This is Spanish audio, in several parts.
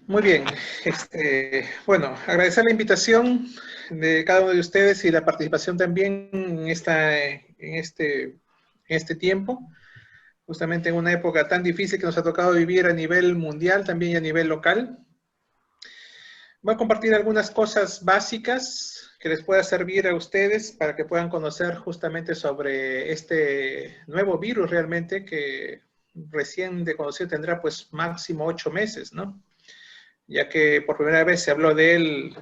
Muy bien. Bueno, agradecer la invitación de cada uno de ustedes y la participación también en este tiempo, justamente en una época tan difícil que nos ha tocado vivir a nivel mundial, también y a nivel local. Voy a compartir algunas cosas básicas que les pueda servir a ustedes para que puedan conocer justamente sobre este nuevo virus realmente que recién de conocer tendrá pues máximo 8 meses, ¿no? Ya que por primera vez se habló de él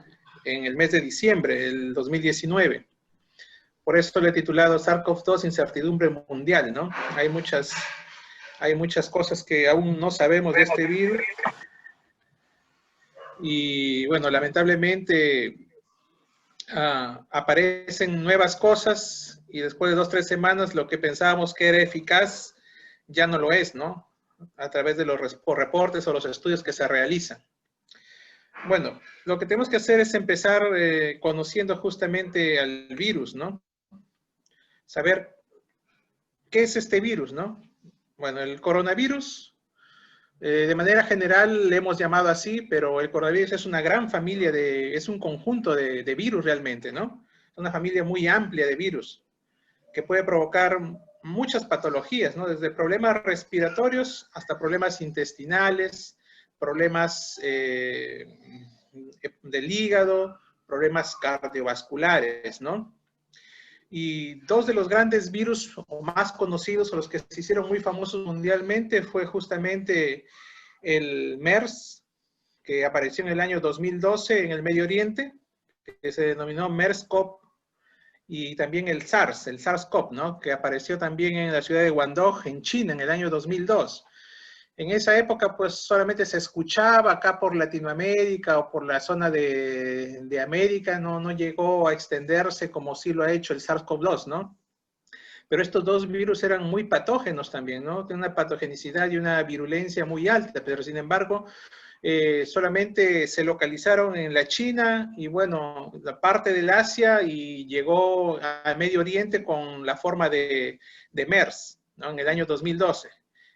en el mes de diciembre del 2019. Por eso le he titulado SARS-CoV-2 Incertidumbre Mundial, ¿no? Hay muchas cosas que aún no sabemos de este virus y bueno, lamentablemente aparecen nuevas cosas y después de 2 o 3 semanas lo que pensábamos que era eficaz ya no lo es, ¿no? A través de los reportes o los estudios que se realizan. Bueno, lo que tenemos que hacer es empezar conociendo justamente al virus, ¿no? Saber qué es este virus, ¿no? Bueno, el coronavirus, de manera general le hemos llamado así, pero el coronavirus es una gran familia, es un conjunto de virus realmente, ¿no? Es una familia muy amplia de virus que puede provocar muchas patologías, ¿no? Desde problemas respiratorios hasta problemas intestinales, problemas del hígado, problemas cardiovasculares, ¿no? Y dos de los grandes virus o más conocidos o los que se hicieron muy famosos mundialmente fue justamente el MERS, que apareció en el año 2012 en el Medio Oriente, que se denominó MERS-CoV, y también el SARS-CoV, ¿no? Que apareció también en la ciudad de Guangdong, en China, en el año 2002. En esa época, pues solamente se escuchaba acá por Latinoamérica o por la zona de América, no llegó a extenderse como sí lo ha hecho el SARS-CoV-2, ¿no? Pero estos dos virus eran muy patógenos también, ¿no? Tienen una patogenicidad y una virulencia muy alta, pero sin embargo, solamente se localizaron en la China y bueno, la parte del Asia y llegó a Medio Oriente con la forma de MERS, ¿no? En el año 2012.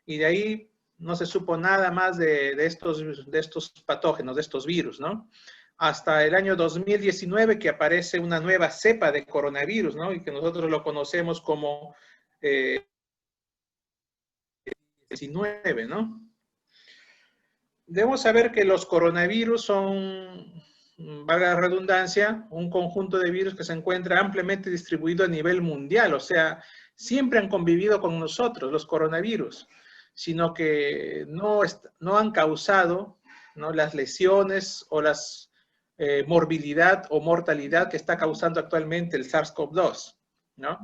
Y de ahí no se supo nada más de estos patógenos, de estos virus, ¿no? Hasta el año 2019 que aparece una nueva cepa de coronavirus, ¿no? Y que nosotros lo conocemos como 19, ¿no? Debemos saber que los coronavirus son, valga la redundancia, un conjunto de virus que se encuentra ampliamente distribuido a nivel mundial, o sea, siempre han convivido con nosotros los coronavirus, sino que no han causado, ¿no?, las lesiones o las morbilidad o mortalidad que está causando actualmente el SARS-CoV-2, ¿no?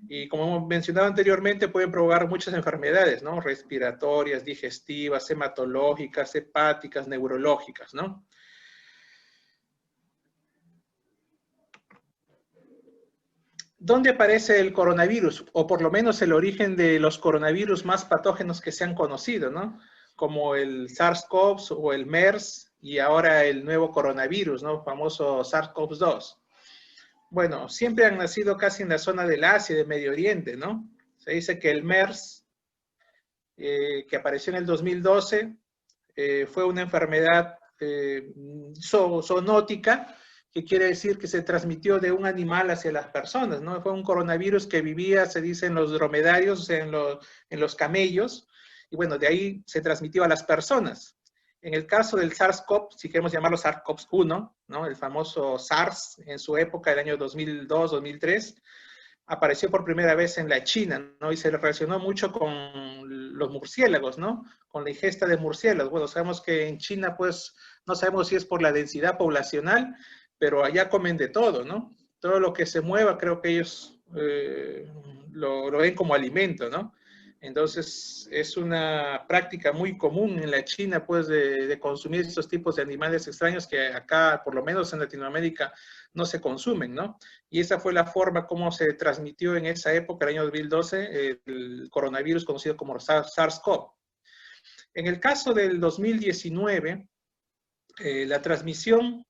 Y como hemos mencionado anteriormente, pueden provocar muchas enfermedades, ¿no? Respiratorias, digestivas, hematológicas, hepáticas, neurológicas, ¿no? ¿Dónde aparece el coronavirus? O por lo menos el origen de los coronavirus más patógenos que se han conocido, ¿no? Como el SARS-CoV o el MERS y ahora el nuevo coronavirus, ¿no? Famoso SARS-CoV-2. Bueno, siempre han nacido casi en la zona del Asia y del Medio Oriente, ¿no? Se dice que el MERS, que apareció en el 2012, fue una enfermedad zoonótica, que quiere decir que se transmitió de un animal hacia las personas, ¿no? Fue un coronavirus que vivía, se dice, en los dromedarios, o sea, en los camellos, y bueno, de ahí se transmitió a las personas. En el caso del SARS-CoV, si queremos llamarlo SARS-CoV-1, ¿no? El famoso SARS en su época, el año 2002-2003, apareció por primera vez en la China, ¿no? Y se relacionó mucho con los murciélagos, ¿no? Con la ingesta de murciélagos. Bueno, sabemos que en China, pues, no sabemos si es por la densidad poblacional, pero allá comen de todo, ¿no? Todo lo que se mueva, creo que ellos lo ven como alimento, ¿no? Entonces, es una práctica muy común en la China, pues, de consumir estos tipos de animales extraños que acá, por lo menos en Latinoamérica, no se consumen, ¿no? Y esa fue la forma como se transmitió en esa época, el año 2012, el coronavirus conocido como SARS-CoV. En el caso del 2019, la transmisión,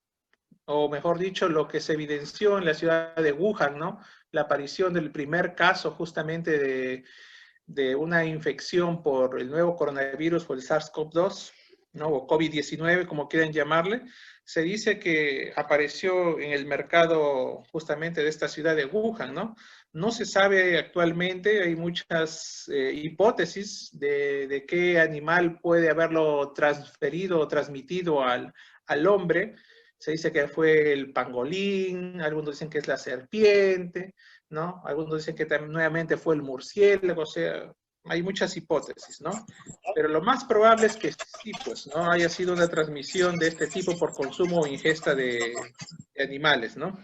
o mejor dicho, lo que se evidenció en la ciudad de Wuhan, ¿no? La aparición del primer caso justamente de una infección por el nuevo coronavirus, por el SARS-CoV-2, ¿no? O COVID-19, como quieran llamarle, se dice que apareció en el mercado justamente de esta ciudad de Wuhan, ¿no? No se sabe actualmente, hay muchas hipótesis de qué animal puede haberlo transferido o transmitido al hombre. Se dice que fue el pangolín, algunos dicen que es la serpiente, ¿no? Algunos dicen que también nuevamente fue el murciélago, o sea, hay muchas hipótesis, ¿no? Pero lo más probable es que sí, pues, ¿no? Haya sido una transmisión de este tipo por consumo o ingesta de animales, ¿no?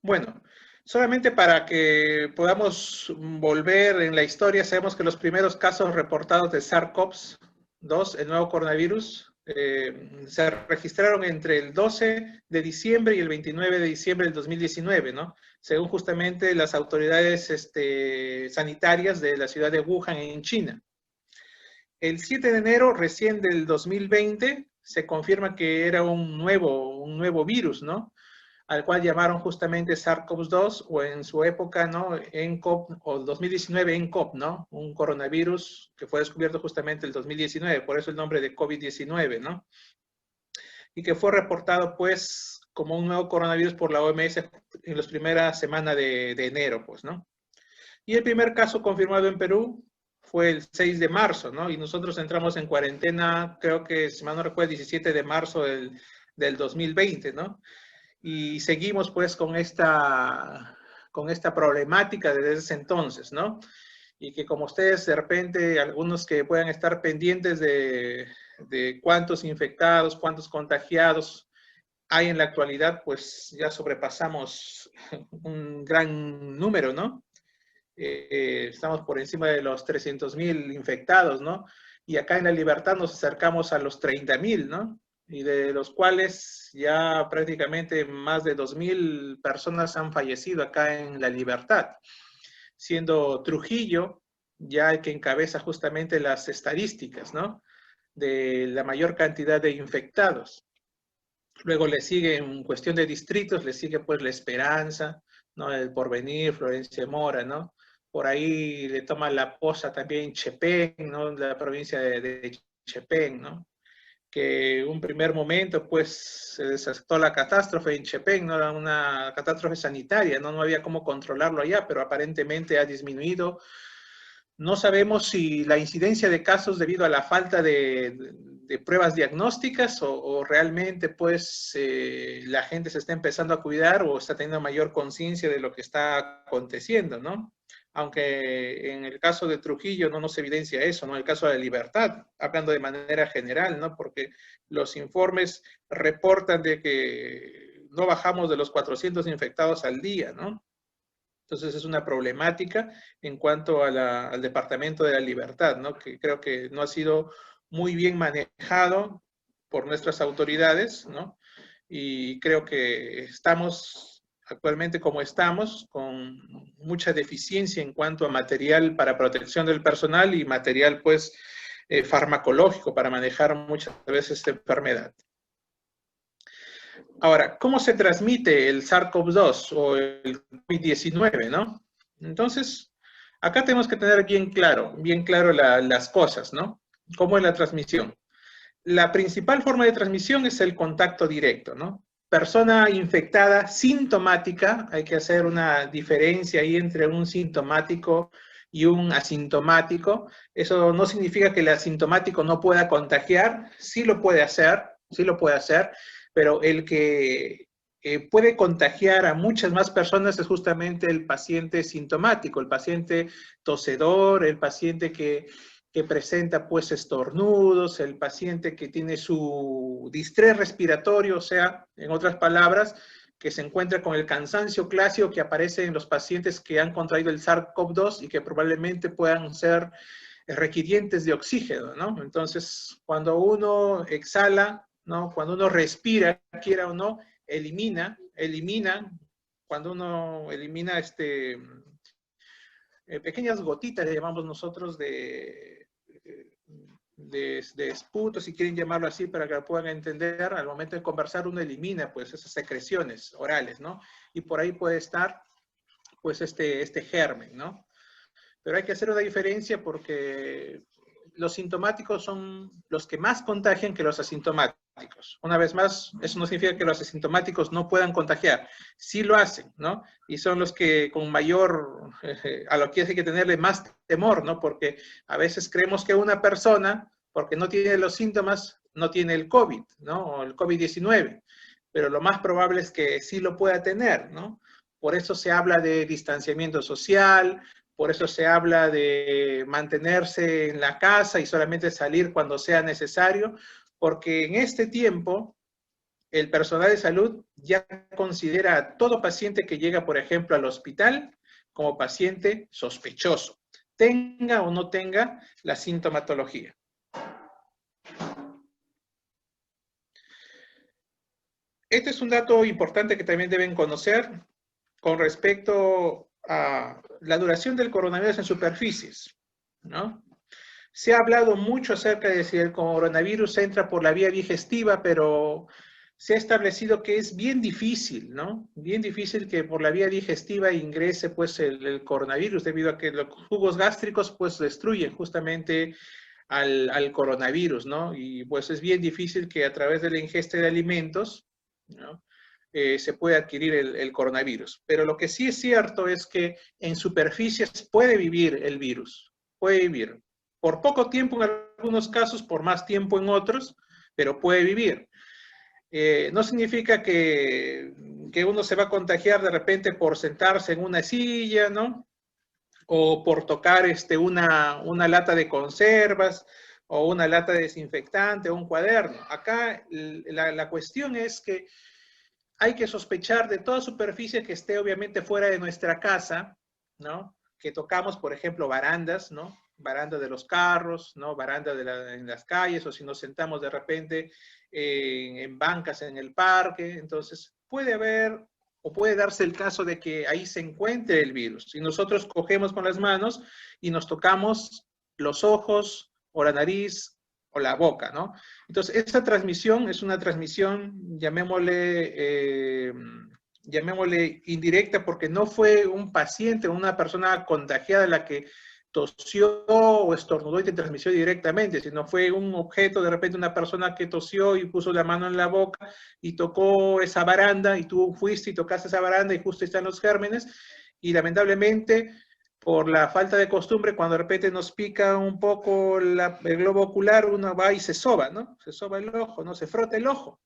Bueno, solamente para que podamos volver en la historia, sabemos que los primeros casos reportados de SARS-CoV-2, el nuevo coronavirus, se registraron entre el 12 de diciembre y el 29 de diciembre del 2019, ¿no? Según justamente las autoridades sanitarias de la ciudad de Wuhan en China. El 7 de enero recién del 2020 se confirma que era un nuevo virus, ¿no? Al cual llamaron justamente SARS-CoV-2 o en su época, ¿no? nCoV o 2019 nCoV, ¿no? Un coronavirus que fue descubierto justamente el 2019, por eso el nombre de COVID-19, ¿no? Y que fue reportado pues como un nuevo coronavirus por la OMS en las primeras semanas de enero, pues, ¿no? Y el primer caso confirmado en Perú fue el 6 de marzo, ¿no? Y nosotros entramos en cuarentena, creo que, si mal no recuerdo, el 17 de marzo del 2020, ¿no? Y seguimos pues con esta problemática desde ese entonces, ¿no? Y que como ustedes de repente, algunos que puedan estar pendientes de cuántos infectados, cuántos contagiados hay en la actualidad, pues ya sobrepasamos un gran número, ¿no? Estamos por encima de los 300.000 infectados, ¿no? Y acá en La Libertad nos acercamos a los 30.000, ¿no? Y de los cuales ya prácticamente más de 2.000 personas han fallecido acá en La Libertad, siendo Trujillo ya el que encabeza justamente las estadísticas, ¿no? De la mayor cantidad de infectados. Luego le sigue en cuestión de distritos, le sigue pues La Esperanza, ¿no? El Porvenir, Florencia Mora, ¿no? Por ahí le toma la posa también Chepén, ¿no? La provincia de Chepén, ¿no? Que un primer momento pues se desató la catástrofe en Chepén, ¿no? Era una catástrofe sanitaria, ¿no? No había cómo controlarlo allá, pero aparentemente ha disminuido. No sabemos si la incidencia de casos debido a la falta de pruebas diagnósticas o realmente pues la gente se está empezando a cuidar o está teniendo mayor conciencia de lo que está aconteciendo, ¿no? Aunque en el caso de Trujillo no nos evidencia eso, ¿no? El caso de Libertad, hablando de manera general, ¿no? Porque los informes reportan de que no bajamos de los 400 infectados al día, ¿no? Entonces es una problemática en cuanto al Departamento de la Libertad, ¿no? Que creo que no ha sido muy bien manejado por nuestras autoridades, ¿no? Y creo que estamos actualmente como estamos, con mucha deficiencia en cuanto a material para protección del personal y material, pues, farmacológico para manejar muchas veces esta enfermedad. Ahora, ¿cómo se transmite el SARS-CoV-2 o el COVID-19, no? Entonces, acá tenemos que tener bien claro las cosas, ¿no? ¿Cómo es la transmisión? La principal forma de transmisión es el contacto directo, ¿no? Persona infectada sintomática, hay que hacer una diferencia ahí entre un sintomático y un asintomático. Eso no significa que el asintomático no pueda contagiar, sí lo puede hacer, pero el que puede contagiar a muchas más personas es justamente el paciente sintomático, el paciente tosedor, el paciente que presenta pues estornudos, el paciente que tiene su distrés respiratorio, o sea, en otras palabras, que se encuentra con el cansancio clásico que aparece en los pacientes que han contraído el SARS-CoV-2 y que probablemente puedan ser requirientes de oxígeno, ¿no? Entonces, cuando uno exhala, ¿no? Cuando uno respira, quiera o no, cuando uno elimina pequeñas gotitas, le llamamos nosotros, de esputo, si quieren llamarlo así, para que lo puedan entender, al momento de conversar uno elimina pues esas secreciones orales, ¿no? Y por ahí puede estar pues este germen, ¿no? Pero hay que hacer una diferencia porque los sintomáticos son los que más contagian que los asintomáticos. Una vez más, eso no significa que los asintomáticos no puedan contagiar. Sí lo hacen, ¿no? Y son los que con mayor, a lo que hay que tenerle más temor, ¿no? Porque a veces creemos que una persona, porque no tiene los síntomas, no tiene el COVID, ¿no? O el COVID-19. Pero lo más probable es que sí lo pueda tener, ¿no? Por eso se habla de distanciamiento social, por eso se habla de mantenerse en la casa y solamente salir cuando sea necesario, porque en este tiempo el personal de salud ya considera a todo paciente que llega, por ejemplo, al hospital como paciente sospechoso, tenga o no tenga la sintomatología. Este es un dato importante que también deben conocer con respecto a la duración del coronavirus en superficies, ¿no? Se ha hablado mucho acerca de si el coronavirus entra por la vía digestiva, pero se ha establecido que es bien difícil, ¿no? Bien difícil que por la vía digestiva ingrese pues el coronavirus, debido a que los jugos gástricos pues destruyen justamente al coronavirus, ¿no? Y pues es bien difícil que a través de la ingesta de alimentos, ¿no? Se puede adquirir el coronavirus. Pero lo que sí es cierto es que en superficies puede vivir el virus, puede vivir. Por poco tiempo en algunos casos, por más tiempo en otros, pero puede vivir. No significa que uno se va a contagiar de repente por sentarse en una silla, ¿no? O por tocar una lata de conservas, o una lata de desinfectante, o un cuaderno. Acá la cuestión es que hay que sospechar de toda superficie que esté obviamente fuera de nuestra casa, ¿no? Que tocamos, por ejemplo, barandas, ¿no? Baranda de los carros, ¿no? Baranda en las calles, o si nos sentamos de repente en bancas en el parque. Entonces, puede haber o puede darse el caso de que ahí se encuentre el virus. Y nosotros cogemos con las manos y nos tocamos los ojos o la nariz o la boca, ¿no? Entonces, esta transmisión es una transmisión, llamémosle indirecta, porque no fue un paciente o una persona contagiada la que tosió o estornudó y te transmitió directamente, sino fue un objeto, de repente una persona que tosió y puso la mano en la boca y tocó esa baranda, y tú fuiste y tocaste esa baranda y justo están los gérmenes, y lamentablemente por la falta de costumbre, cuando de repente nos pica un poco el globo ocular, uno va y se soba, ¿no? Se soba el ojo, ¿no? Se frota el ojo.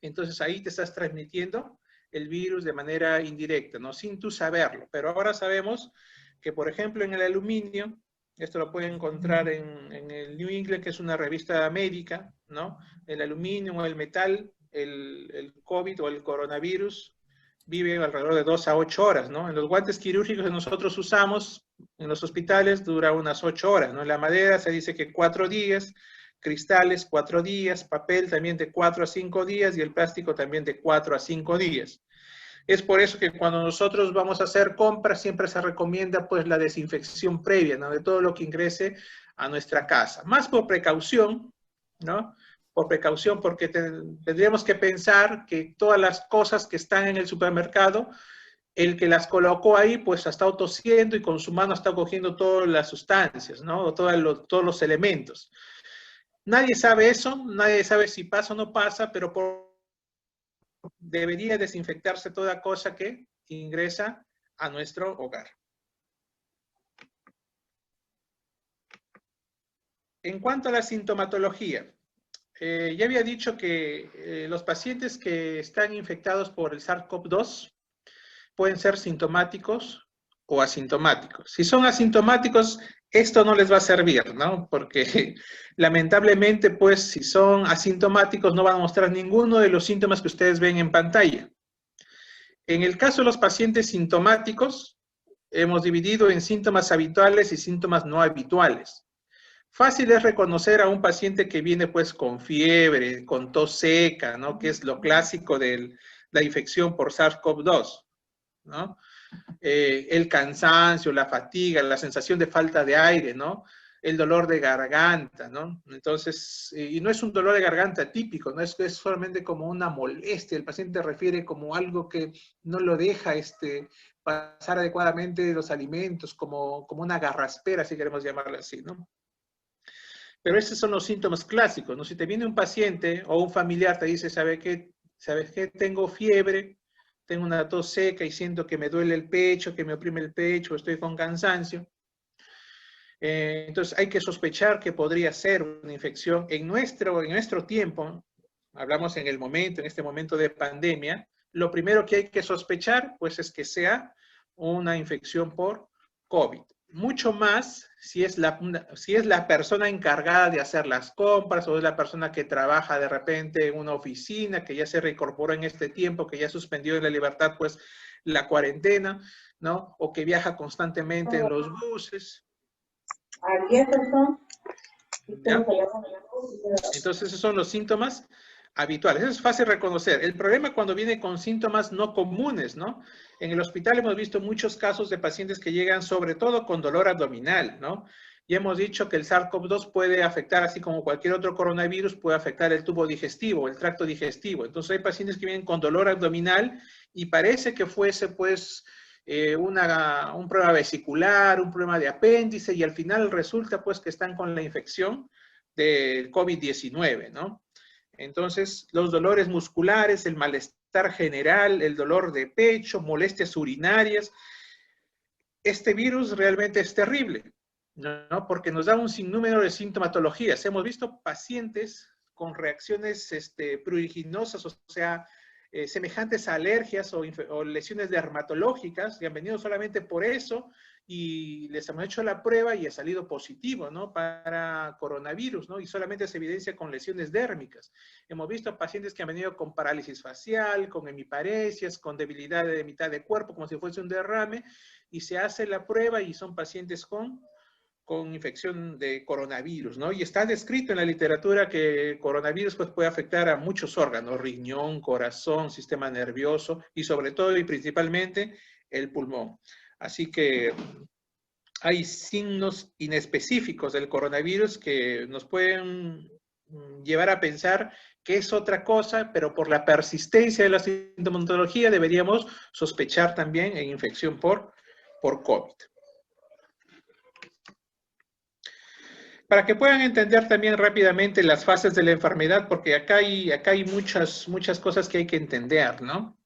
Entonces ahí te estás transmitiendo el virus de manera indirecta, ¿no? Sin tú saberlo. Pero ahora sabemos que, por ejemplo, en el aluminio, esto lo pueden encontrar en el New England, que es una revista médica, ¿no? El aluminio o el metal, el COVID o el coronavirus, vive alrededor de 2 a 8 horas, ¿no? En los guantes quirúrgicos que nosotros usamos en los hospitales dura unas 8 horas, ¿no? En la madera se dice que 4 días, cristales 4 días, papel también de 4 a 5 días y el plástico también de 4 a 5 días. Es por eso que cuando nosotros vamos a hacer compras siempre se recomienda pues la desinfección previa, ¿no? De todo lo que ingrese a nuestra casa. Más por precaución, ¿no? Por precaución, porque tendríamos que pensar que todas las cosas que están en el supermercado, el que las colocó ahí, pues ha estado tosiendo y con su mano está cogiendo todas las sustancias, ¿no? Todos los elementos. Nadie sabe eso, nadie sabe si pasa o no pasa, pero debería desinfectarse toda cosa que ingresa a nuestro hogar. En cuanto a la sintomatología, ya había dicho que los pacientes que están infectados por el SARS-CoV-2 pueden ser sintomáticos o asintomáticos. Si son asintomáticos, esto no les va a servir, ¿no? Porque lamentablemente, pues, si son asintomáticos, no van a mostrar ninguno de los síntomas que ustedes ven en pantalla. En el caso de los pacientes sintomáticos, hemos dividido en síntomas habituales y síntomas no habituales. Fácil es reconocer a un paciente que viene pues con fiebre, con tos seca, ¿no? Que es lo clásico de la infección por SARS-CoV-2, ¿no? El cansancio, la fatiga, la sensación de falta de aire, ¿no? el dolor de garganta, ¿no? Entonces, y no es un dolor de garganta típico, no es solamente como una molestia, el paciente refiere como algo que no lo deja pasar adecuadamente los alimentos, como una garraspera, si queremos llamarlo así, ¿no? Pero esos son los síntomas clásicos, ¿no? Si te viene un paciente o un familiar te dice, ¿sabes qué? Tengo fiebre, tengo una tos seca y siento que me duele el pecho, que me oprime el pecho, estoy con cansancio. Entonces hay que sospechar que podría ser una infección. En nuestro tiempo, hablamos en este momento de pandemia, lo primero que hay que sospechar pues es que sea una infección por COVID. Mucho más si es la persona encargada de hacer las compras o es la persona que trabaja de repente en una oficina, que ya se reincorporó en este tiempo, que ya suspendió en la libertad pues la cuarentena, ¿no? O que viaja constantemente en los buses. ¿Ya? Entonces esos son los síntomas habituales. Eso es fácil reconocer. El problema cuando viene con síntomas no comunes, ¿no? En el hospital hemos visto muchos casos de pacientes que llegan sobre todo con dolor abdominal, ¿no? Y hemos dicho que el SARS-CoV-2 puede afectar, así como cualquier otro coronavirus, puede afectar el tubo digestivo, el tracto digestivo. Entonces hay pacientes que vienen con dolor abdominal y parece que fuese pues un problema vesicular, un problema de apéndice y al final resulta pues que están con la infección del COVID-19, ¿no? Entonces, los dolores musculares, el malestar general, el dolor de pecho, molestias urinarias. Este virus realmente es terrible, ¿no? Porque nos da un sinnúmero de sintomatologías. Hemos visto pacientes con reacciones pruriginosas, o sea, semejantes a alergias o lesiones dermatológicas, y han venido solamente por eso, y les hemos hecho la prueba y ha salido positivo, ¿no? Para coronavirus, ¿no? Y solamente se evidencia con lesiones dérmicas. Hemos visto pacientes que han venido con parálisis facial, con hemiparesias, con debilidad de mitad de cuerpo, como si fuese un derrame, y se hace la prueba y son pacientes con infección de coronavirus, ¿no? Y está descrito en la literatura que el coronavirus pues, puede afectar a muchos órganos, riñón, corazón, sistema nervioso y sobre todo y principalmente el pulmón. Así que hay signos inespecíficos del coronavirus que nos pueden llevar a pensar que es otra cosa, pero por la persistencia de la sintomatología deberíamos sospechar también en infección por COVID. Para que puedan entender también rápidamente las fases de la enfermedad, porque acá hay muchas cosas que hay que entender, ¿no?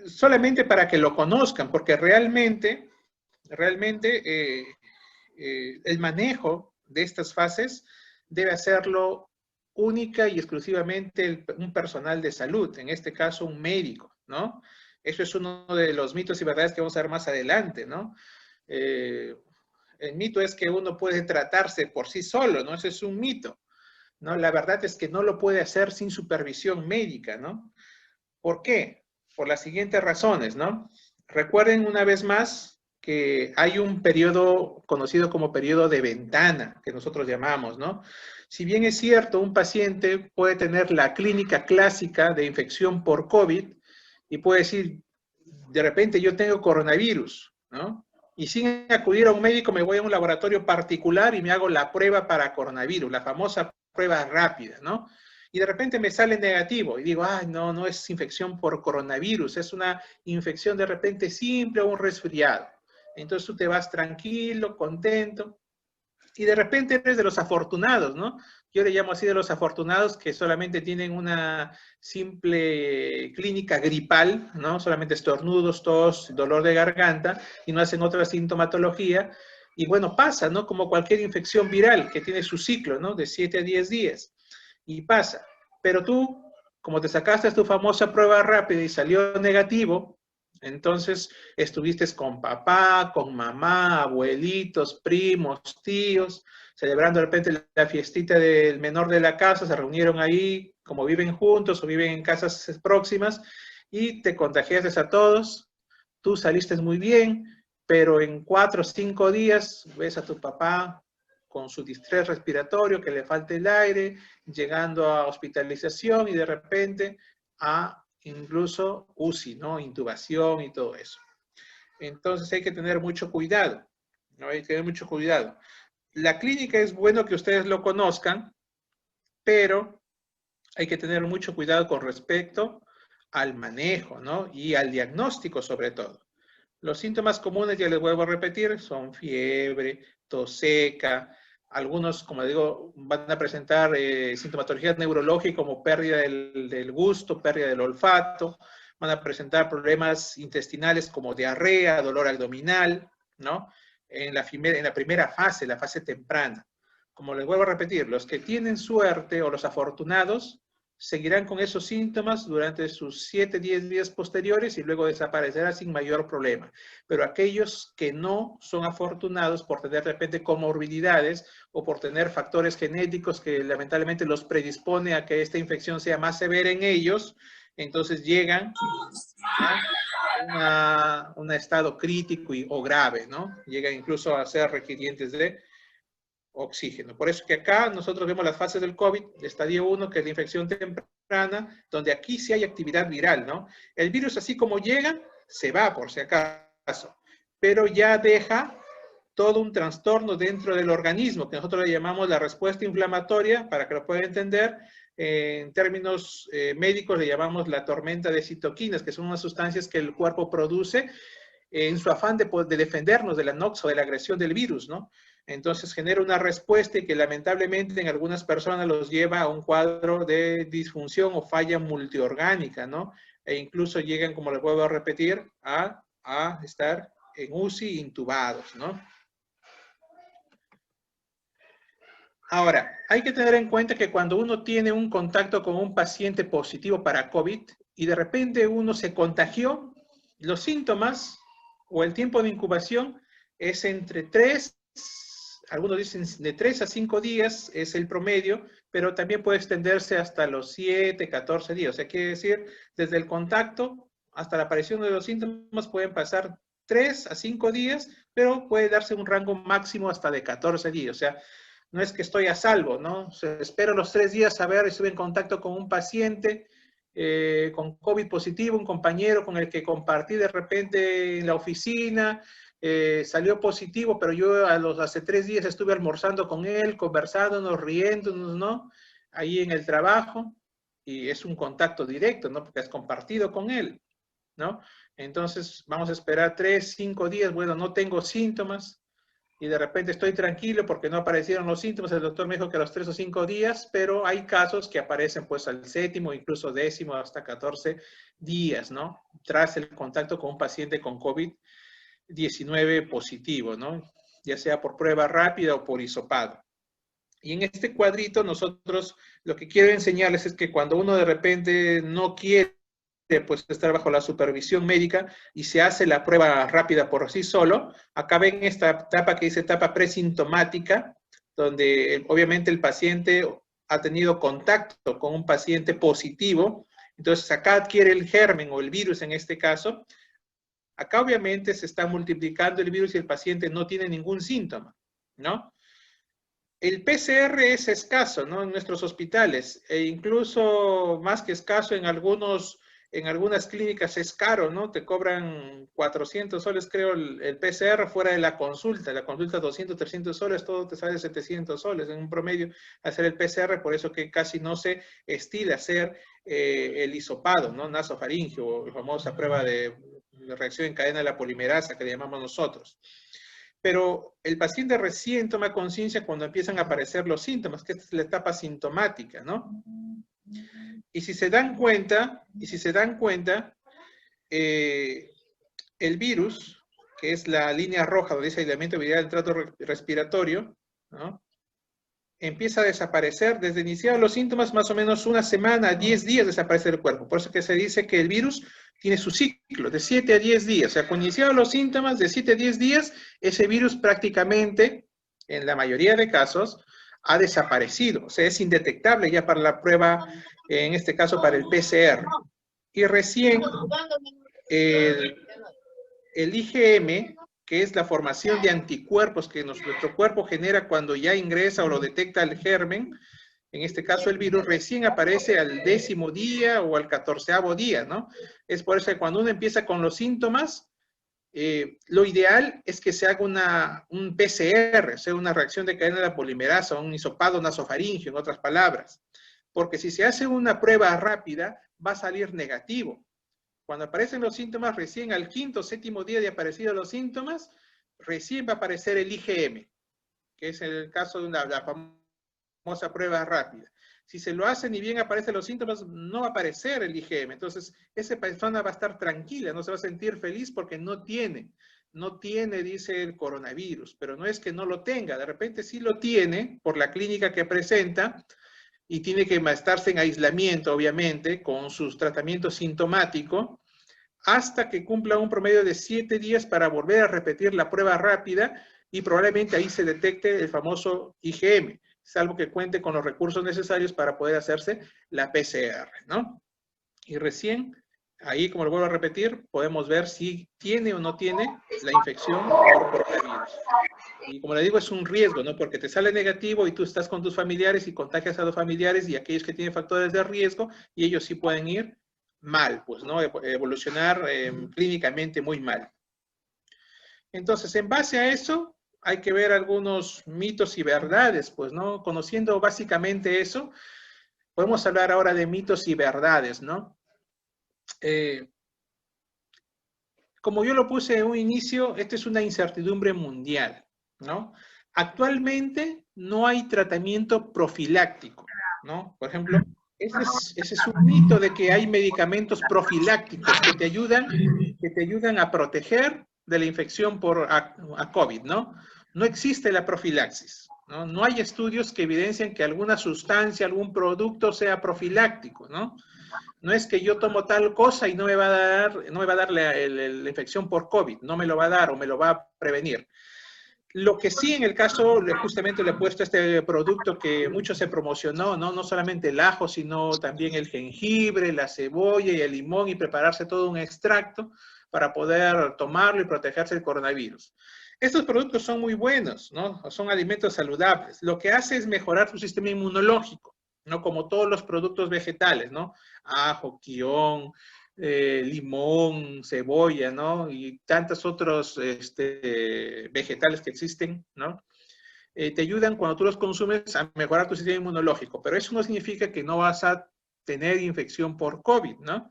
Solamente para que lo conozcan, porque realmente el manejo de estas fases debe hacerlo única y exclusivamente un personal de salud, en este caso un médico, ¿no? Eso es uno de los mitos y verdades que vamos a ver más adelante, ¿no? El mito es que uno puede tratarse por sí solo, ¿no? Ese es un mito, ¿no? La verdad es que no lo puede hacer sin supervisión médica, ¿no? ¿Por qué? Por las siguientes razones, ¿no? Recuerden una vez más que hay un periodo conocido como periodo de ventana, que nosotros llamamos, ¿no? Si bien es cierto, un paciente puede tener la clínica clásica de infección por COVID y puede decir, de repente yo tengo coronavirus, ¿no? Y sin acudir a un médico me voy a un laboratorio particular y me hago la prueba para coronavirus, la famosa prueba rápida, ¿no? Y de repente me sale negativo y digo, ay, no, no es infección por coronavirus, es una infección de repente simple o un resfriado. Entonces tú te vas tranquilo, contento, y de repente eres de los afortunados, ¿no? Yo le llamo así de los afortunados que solamente tienen una simple clínica gripal, ¿no? Solamente estornudos, tos, dolor de garganta y no hacen otra sintomatología. Y bueno, pasa, ¿no? Como cualquier infección viral que tiene su ciclo, ¿no? De 7 a 10 días. Y pasa. Pero tú, como te sacaste tu famosa prueba rápida y salió negativo, entonces estuviste con papá, con mamá, abuelitos, primos, tíos, celebrando de repente la fiestita del menor de la casa, se reunieron ahí, como viven juntos o viven en casas próximas, y te contagiaste a todos, tú saliste muy bien, pero en 4 o 5 días ves a tu papá con su distrés respiratorio, que le falta el aire, llegando a hospitalización y de repente a incluso UCI, ¿no? Intubación y todo eso. Entonces hay que tener mucho cuidado. ¿no? Hay que tener mucho cuidado. La clínica es bueno que ustedes lo conozcan, pero hay que tener mucho cuidado con respecto al manejo, ¿no? Y al diagnóstico sobre todo. Los síntomas comunes, ya les vuelvo a repetir, son fiebre, tos seca, algunos, como digo, van a presentar sintomatología neurológica como pérdida del gusto, pérdida del olfato, van a presentar problemas intestinales como diarrea, dolor abdominal, ¿no? En la primera fase, la fase temprana. Como les vuelvo a repetir, los que tienen suerte o los afortunados seguirán con esos síntomas durante sus 7, 10 días posteriores y luego desaparecerá sin mayor problema. Pero aquellos que no son afortunados por tener de repente comorbilidades o por tener factores genéticos que lamentablemente los predispone a que esta infección sea más severa en ellos, entonces llegan a un estado crítico o grave, ¿no? Llegan incluso a ser requirientes de oxígeno. Por eso que acá nosotros vemos las fases del COVID, estadio 1, que es la infección temprana, donde aquí sí hay actividad viral, ¿no? El virus así como llega, se va por si acaso, pero ya deja todo un trastorno dentro del organismo, que nosotros le llamamos la respuesta inflamatoria, para que lo puedan entender, en términos médicos le llamamos la tormenta de citoquinas, que son unas sustancias que el cuerpo produce en su afán de defendernos de la nox o de la agresión del virus, ¿no? Entonces genera una respuesta que lamentablemente en algunas personas los lleva a un cuadro de disfunción o falla multiorgánica, ¿no? E incluso llegan, como les vuelvo a repetir, a estar en UCI intubados, ¿no? Ahora, hay que tener en cuenta que cuando uno tiene un contacto con un paciente positivo para COVID y de repente uno se contagió, los síntomas o el tiempo de incubación es entre 3, algunos dicen de 3 a 5 días es el promedio, pero también puede extenderse hasta los 7, 14 días. O sea, quiere decir, desde el contacto hasta la aparición de los síntomas pueden pasar 3 a 5 días, pero puede darse un rango máximo hasta de 14 días. O sea, no es que estoy a salvo, ¿no? O sea, espero los 3 días a ver, estuve en contacto con un paciente con COVID positivo, un compañero con el que compartí de repente en la oficina, salió positivo, pero yo hace 3 días estuve almorzando con él, conversándonos, riéndonos, ¿no? Ahí en el trabajo, y es un contacto directo, ¿no? Porque has compartido con él, ¿no? Entonces, vamos a esperar 3, 5 días, bueno, no tengo síntomas, y de repente estoy tranquilo porque no aparecieron los síntomas. El doctor me dijo que a los 3 o 5 días, pero hay casos que aparecen pues al 7º, incluso 10º, hasta 14 días, ¿no? Tras el contacto con un paciente con COVID-19 positivo, ¿no? Ya sea por prueba rápida o por hisopado. Y en este cuadrito nosotros lo que quiero enseñarles es que cuando uno de repente no quiere pues estar bajo la supervisión médica y se hace la prueba rápida por sí solo, acá ven esta etapa que dice etapa presintomática, donde obviamente el paciente ha tenido contacto con un paciente positivo, entonces acá adquiere el germen o el virus en este caso, acá obviamente se está multiplicando el virus y el paciente no tiene ningún síntoma, ¿no? El PCR es escaso, ¿no? En nuestros hospitales, e incluso más que escaso en algunas clínicas es caro, ¿no? Te cobran 400 soles, creo, el PCR fuera de la consulta 200, 300 soles, todo te sale 700 soles en un promedio hacer el PCR, por eso que casi no se estila hacer el hisopado, ¿no? Nasofaringeo, la famosa prueba de reacción en cadena de la polimerasa que le llamamos nosotros. Pero el paciente recién toma conciencia cuando empiezan a aparecer los síntomas, que esta es la etapa sintomática, ¿no? Y si se dan cuenta, el virus, que es la línea roja donde dice aislamiento viral del trato respiratorio, ¿no? Empieza a desaparecer desde iniciados los síntomas, más o menos una semana, 10 días desaparece del cuerpo. Por eso que se dice que el virus tiene su ciclo de 7 a 10 días. O sea, cuando iniciados los síntomas de 7 a 10 días, ese virus prácticamente, en la mayoría de casos, ha desaparecido. O sea, es indetectable ya para la prueba, en este caso para el PCR. Y recién el IgM, que es la formación de anticuerpos que nuestro cuerpo genera cuando ya ingresa o lo detecta el germen, en este caso el virus, recién aparece al 10º día o al 14º día, ¿no? Es por eso que cuando uno empieza con los síntomas, lo ideal es que se haga un PCR, o sea, una reacción de cadena de la polimerasa, un hisopado nasofaringeo, en otras palabras. Porque si se hace una prueba rápida, va a salir negativo. Cuando aparecen los síntomas, recién al quinto o séptimo día de aparecidos los síntomas, recién va a aparecer el IgM, que es el caso de la famosa prueba rápida. Si se lo hacen y bien aparecen los síntomas, no va a aparecer el IgM. Entonces, esa persona va a estar tranquila, no se va a sentir feliz porque no tiene, dice el coronavirus, pero no es que no lo tenga, de repente sí lo tiene por la clínica que presenta y tiene que estarse en aislamiento, obviamente, con su tratamiento sintomático, hasta que cumpla un promedio de 7 días para volver a repetir la prueba rápida y probablemente ahí se detecte el famoso IgM, salvo que cuente con los recursos necesarios para poder hacerse la PCR, ¿no? Y recién, ahí, como lo vuelvo a repetir, podemos ver si tiene o no tiene la infección por coronavirus. Y como le digo, es un riesgo, ¿no? Porque te sale negativo y tú estás con tus familiares y contagias a los familiares y aquellos que tienen factores de riesgo y ellos sí pueden ir mal, pues, ¿no? Evolucionar clínicamente muy mal. Entonces, en base a eso, hay que ver algunos mitos y verdades, pues, ¿no? Conociendo básicamente eso, podemos hablar ahora de mitos y verdades, ¿no? Como yo lo puse en un inicio, esta es una incertidumbre mundial, ¿no? Actualmente no hay tratamiento profiláctico, ¿no? Por ejemplo, ese es un mito de que hay medicamentos profilácticos que te ayudan a proteger de la infección por COVID, ¿no? No existe la profilaxis, ¿no? No hay estudios que evidencian que alguna sustancia, algún producto sea profiláctico, ¿no? No es que yo tomo tal cosa y no me va a dar la infección por COVID, no me lo va a dar o me lo va a prevenir. Lo que sí en el caso, justamente le he puesto este producto que mucho se promocionó, ¿no? No solamente el ajo, sino también el jengibre, la cebolla y el limón y prepararse todo un extracto para poder tomarlo y protegerse del coronavirus. Estos productos son muy buenos, ¿no? Son alimentos saludables. Lo que hace es mejorar tu sistema inmunológico, ¿no? Como todos los productos vegetales, ¿no? Ajo, quión, limón, cebolla, ¿no? Y tantos otros vegetales que existen, ¿no? Te ayudan cuando tú los consumes a mejorar tu sistema inmunológico, pero eso no significa que no vas a tener infección por COVID, ¿no?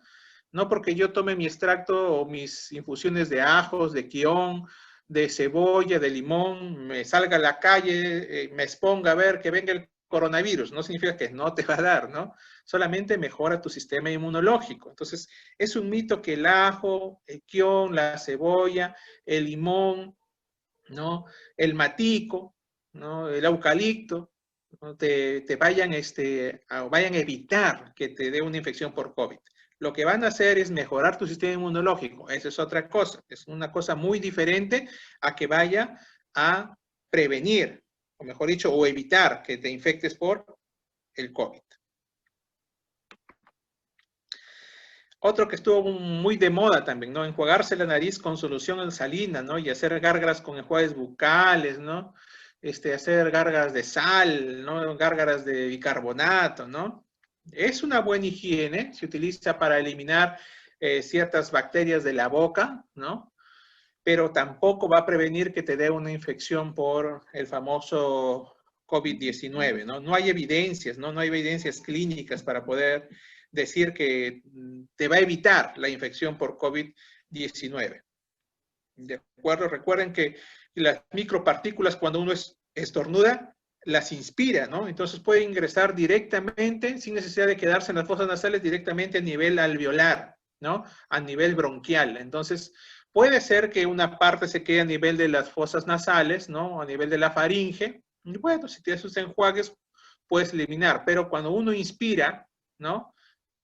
No porque yo tome mi extracto o mis infusiones de ajos, de quión, de cebolla, de limón, me salga a la calle, me exponga a ver que venga el coronavirus, no significa que no te va a dar, ¿no? Solamente mejora tu sistema inmunológico. Entonces, es un mito que el ajo, el quión, la cebolla, el limón, ¿no? El matico, ¿no? El eucalipto, ¿no? te vayan, vayan a evitar que te dé una infección por COVID. Lo que van a hacer es mejorar tu sistema inmunológico. Esa es otra cosa. Es una cosa muy diferente a que vaya a prevenir, o mejor dicho, o evitar que te infectes por el COVID. Otro que estuvo muy de moda también, ¿no? Enjuagarse la nariz con solución salina, ¿no? Y hacer gárgaras con enjuagues bucales, ¿no? Hacer gárgaras de sal, ¿no? Gárgaras de bicarbonato, ¿no? Es una buena higiene, se utiliza para eliminar ciertas bacterias de la boca, ¿no? Pero tampoco va a prevenir que te dé una infección por el famoso COVID-19, ¿no? No hay evidencias, ¿no? No hay evidencias clínicas para poder decir que te va a evitar la infección por COVID-19. ¿De acuerdo? Recuerden que las micropartículas cuando uno estornuda, las inspira, ¿no? Entonces puede ingresar directamente, sin necesidad de quedarse en las fosas nasales, directamente a nivel alveolar, ¿no? A nivel bronquial. Entonces, puede ser que una parte se quede a nivel de las fosas nasales, ¿no? A nivel de la faringe. Y bueno, si tienes sus enjuagues, puedes eliminar. Pero cuando uno inspira, ¿no?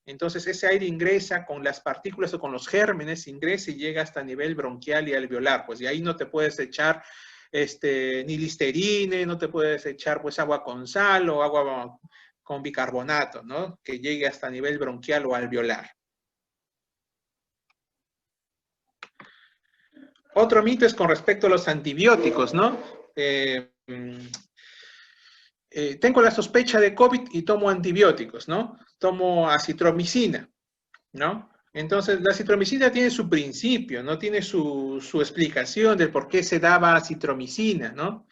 Entonces ese aire ingresa con las partículas o con los gérmenes, ingresa y llega hasta nivel bronquial y alveolar. Pues y ahí no te puedes echar ni Listerine, no te puedes echar pues agua con sal o agua con bicarbonato, ¿no? Que llegue hasta nivel bronquial o alveolar. Otro mito es con respecto a los antibióticos, ¿no? Tengo la sospecha de COVID y tomo antibióticos, ¿no? Tomo acitromicina, ¿no? Entonces, la acitromicina tiene su principio, ¿no? Tiene su explicación del por qué se daba acitromicina, ¿no?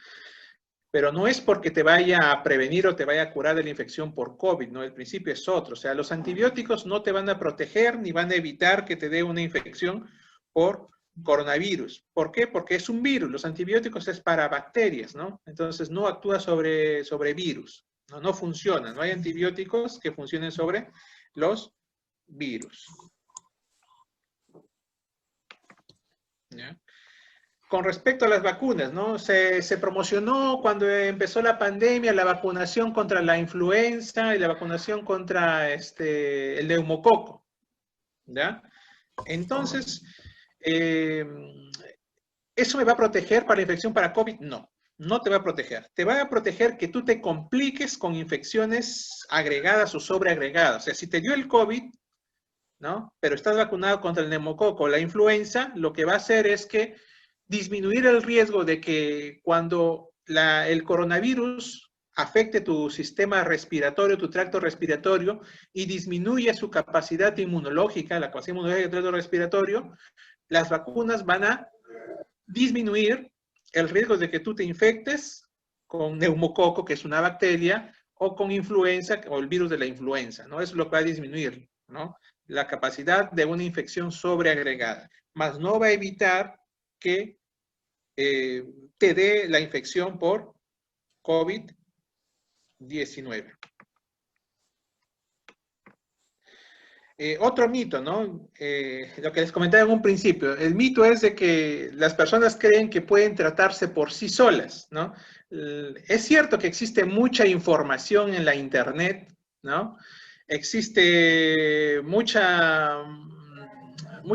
Pero no es porque te vaya a prevenir o te vaya a curar de la infección por COVID, ¿no? El principio es otro. O sea, los antibióticos no te van a proteger ni van a evitar que te dé una infección por coronavirus. ¿Por qué? Porque es un virus. Los antibióticos es para bacterias, ¿no? Entonces no actúa sobre virus. No, no funciona. No hay antibióticos que funcionen sobre los virus. ¿Ya? Con respecto a las vacunas, ¿no? Se promocionó cuando empezó la pandemia la vacunación contra la influenza y la vacunación contra el neumococo, ¿ya? Entonces, ¿eso me va a proteger para la infección para COVID? No, no te va a proteger. Te va a proteger que tú te compliques con infecciones agregadas o sobreagregadas. O sea, si te dio el COVID, ¿no? Pero estás vacunado contra el neumococo o la influenza, lo que va a hacer es que disminuir el riesgo de que cuando el coronavirus afecte tu sistema respiratorio, tu tracto respiratorio, y disminuye su capacidad inmunológica, la capacidad inmunológica del tracto respiratorio, las vacunas van a disminuir el riesgo de que tú te infectes con neumococo, que es una bacteria, o con influenza, o el virus de la influenza, ¿no? Eso es lo que va a disminuir, ¿no? La capacidad de una infección sobreagregada, más no va a evitar que te dé la infección por COVID-19. Otro mito, ¿no? Lo que les comentaba en un principio, el mito es de que las personas creen que pueden tratarse por sí solas, ¿no? Es cierto que existe mucha información en la internet, ¿no? Existe mucha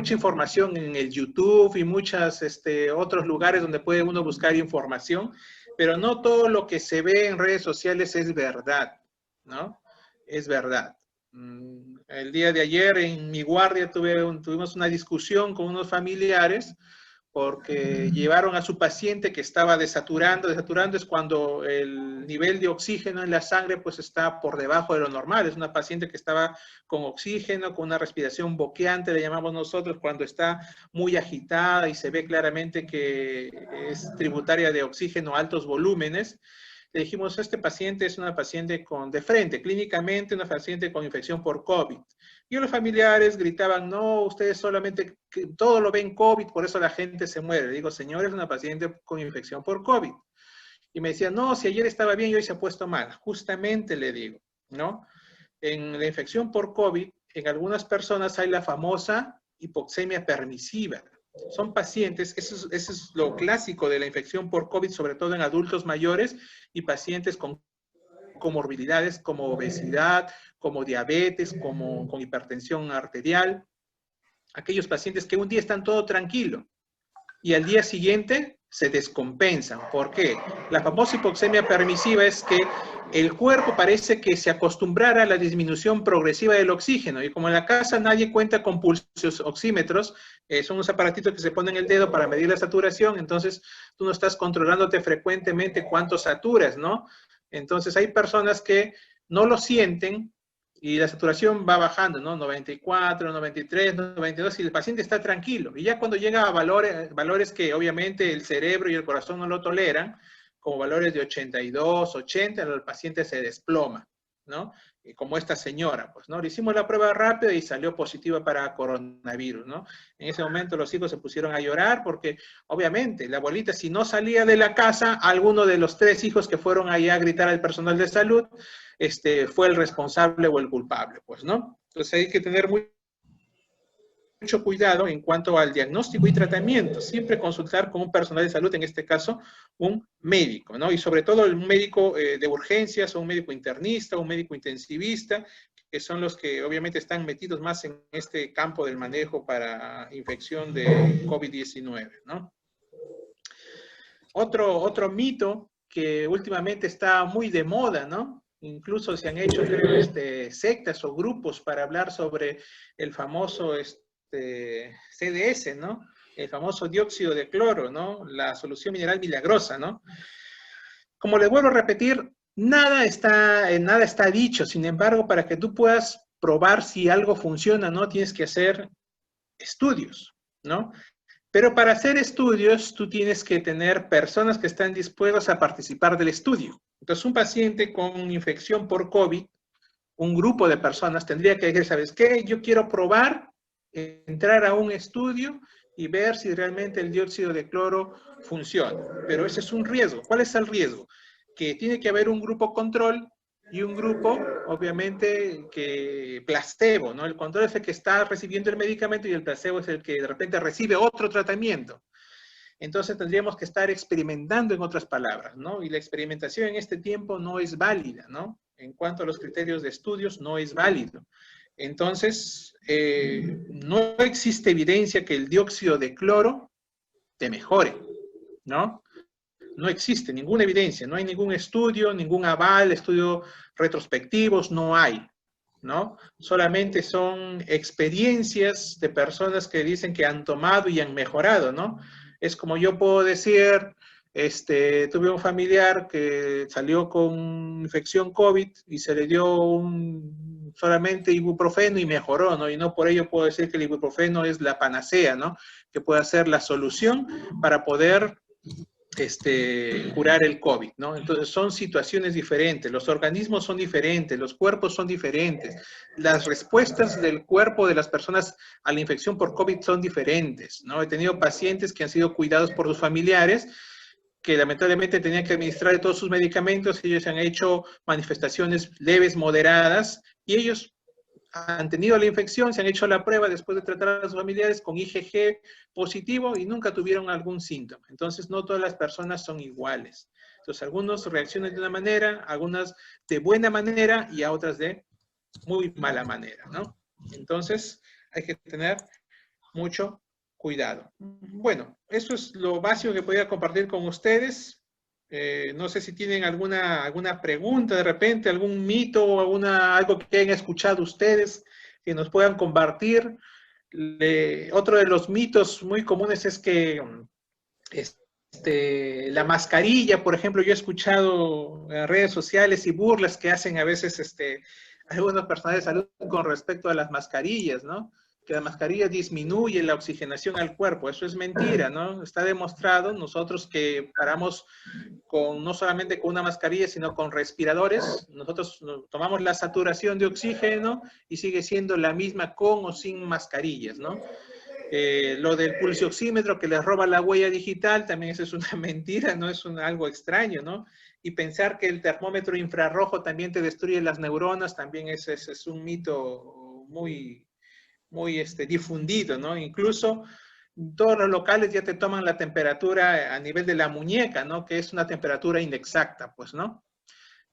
información en el YouTube y muchos otros lugares donde puede uno buscar información, pero no todo lo que se ve en redes sociales es verdad, ¿no? Es verdad. El día de ayer en mi guardia tuvimos una discusión con unos familiares porque llevaron a su paciente que estaba desaturando. Desaturando es cuando el nivel de oxígeno en la sangre pues está por debajo de lo normal. Es una paciente que estaba con oxígeno, con una respiración boqueante, le llamamos nosotros, cuando está muy agitada y se ve claramente que es tributaria de oxígeno a altos volúmenes. Le dijimos, este paciente es una paciente de frente, clínicamente una paciente con infección por COVID. Y los familiares gritaban, no, ustedes solamente, todo lo ven COVID, por eso la gente se muere. Le digo, señor, es una paciente con infección por COVID. Y me decían, no, si ayer estaba bien y hoy se ha puesto mal. Justamente le digo, ¿no? En la infección por COVID, en algunas personas hay la famosa hipoxemia permisiva. Son pacientes, eso es lo clásico de la infección por COVID, sobre todo en adultos mayores y pacientes con comorbilidades como obesidad, como diabetes, con hipertensión arterial. Aquellos pacientes que un día están todo tranquilo y al día siguiente se descompensan. ¿Por qué? La famosa hipoxemia permisiva es que el cuerpo parece que se acostumbrara a la disminución progresiva del oxígeno, y como en la casa nadie cuenta con pulsos oxímetros, son unos aparatitos que se ponen en el dedo para medir la saturación, entonces tú no estás controlándote frecuentemente cuánto saturas, ¿no? Entonces hay personas que no lo sienten y la saturación va bajando, ¿no? 94, 93, 92, y el paciente está tranquilo. Y ya cuando llega a valores que obviamente el cerebro y el corazón no lo toleran, como valores de 82, 80, el paciente se desploma, ¿no? Y como esta señora, pues, ¿no? Le hicimos la prueba rápida y salió positiva para coronavirus, ¿no? En ese momento los hijos se pusieron a llorar porque, obviamente, la abuelita, si no salía de la casa, alguno de los 3 hijos que fueron allá a gritar al personal de salud, fue el responsable o el culpable, pues, ¿no? Entonces hay que tener mucho cuidado en cuanto al diagnóstico y tratamiento. Siempre consultar con un personal de salud, en este caso, un médico, ¿no? Y sobre todo un médico de urgencias, o un médico internista, o un médico intensivista, que son los que obviamente están metidos más en este campo del manejo para infección de COVID-19, ¿no? Otro mito que últimamente está muy de moda, ¿no? Incluso se han hecho, creo, sectas o grupos para hablar sobre el famoso CDS, ¿no? El famoso dióxido de cloro, ¿no? La solución mineral milagrosa, ¿no? Como les vuelvo a repetir, nada está dicho. Sin embargo, para que tú puedas probar si algo funciona, ¿no? Tienes que hacer estudios, ¿no? Pero para hacer estudios, tú tienes que tener personas que están dispuestas a participar del estudio. Entonces, un paciente con infección por COVID, un grupo de personas tendría que decir, ¿sabes qué? Yo quiero probar, entrar a un estudio y ver si realmente el dióxido de cloro funciona. Pero ese es un riesgo. ¿Cuál es el riesgo? Que tiene que haber un grupo control y un grupo, obviamente, que placebo, ¿no? El control es el que está recibiendo el medicamento y el placebo es el que de repente recibe otro tratamiento. Entonces tendríamos que estar experimentando, en otras palabras, ¿no? Y la experimentación en este tiempo no es válida, ¿no? En cuanto a los criterios de estudios, no es válido. Entonces, no existe evidencia que el dióxido de cloro te mejore, ¿no? No existe ninguna evidencia, no hay ningún estudio, ningún aval, estudios retrospectivos, no hay, ¿no? Solamente son experiencias de personas que dicen que han tomado y han mejorado, ¿no? Es como yo puedo decir, tuve un familiar que salió con infección COVID y se le dio solamente ibuprofeno y mejoró, ¿no? Y no por ello puedo decir que el ibuprofeno es la panacea, ¿no? Que puede ser la solución para poder curar el COVID, ¿no? Entonces son situaciones diferentes, los organismos son diferentes, los cuerpos son diferentes, las respuestas del cuerpo de las personas a la infección por COVID son diferentes, ¿no? He tenido pacientes que han sido cuidados por sus familiares que lamentablemente tenían que administrar todos sus medicamentos y ellos han hecho manifestaciones leves, moderadas, y ellos han tenido la infección, se han hecho la prueba después de tratar a sus familiares con IgG positivo y nunca tuvieron algún síntoma. Entonces, no todas las personas son iguales. Entonces, algunos reaccionan de una manera, algunas de buena manera y a otras de muy mala manera, ¿no? Entonces, hay que tener mucho cuidado. Bueno, eso es lo básico que podía compartir con ustedes. No sé si tienen alguna pregunta de repente, algún mito o algo que hayan escuchado ustedes que nos puedan compartir. Otro de los mitos muy comunes es que la mascarilla, por ejemplo, yo he escuchado en redes sociales y burlas que hacen a veces algunos personajes de salud con respecto a las mascarillas, ¿no? Que la mascarilla disminuye la oxigenación al cuerpo. Eso es mentira, ¿no? Está demostrado nosotros que paramos no solamente con una mascarilla, sino con respiradores. Nosotros tomamos la saturación de oxígeno y sigue siendo la misma con o sin mascarillas, ¿no? Lo del pulsioxímetro que les roba la huella digital, también eso es una mentira, no es algo extraño, ¿no? Y pensar que el termómetro infrarrojo también te destruye las neuronas, también es un mito muy, muy difundido, ¿no? Incluso todos los locales ya te toman la temperatura a nivel de la muñeca, ¿no? Que es una temperatura inexacta, pues, ¿no?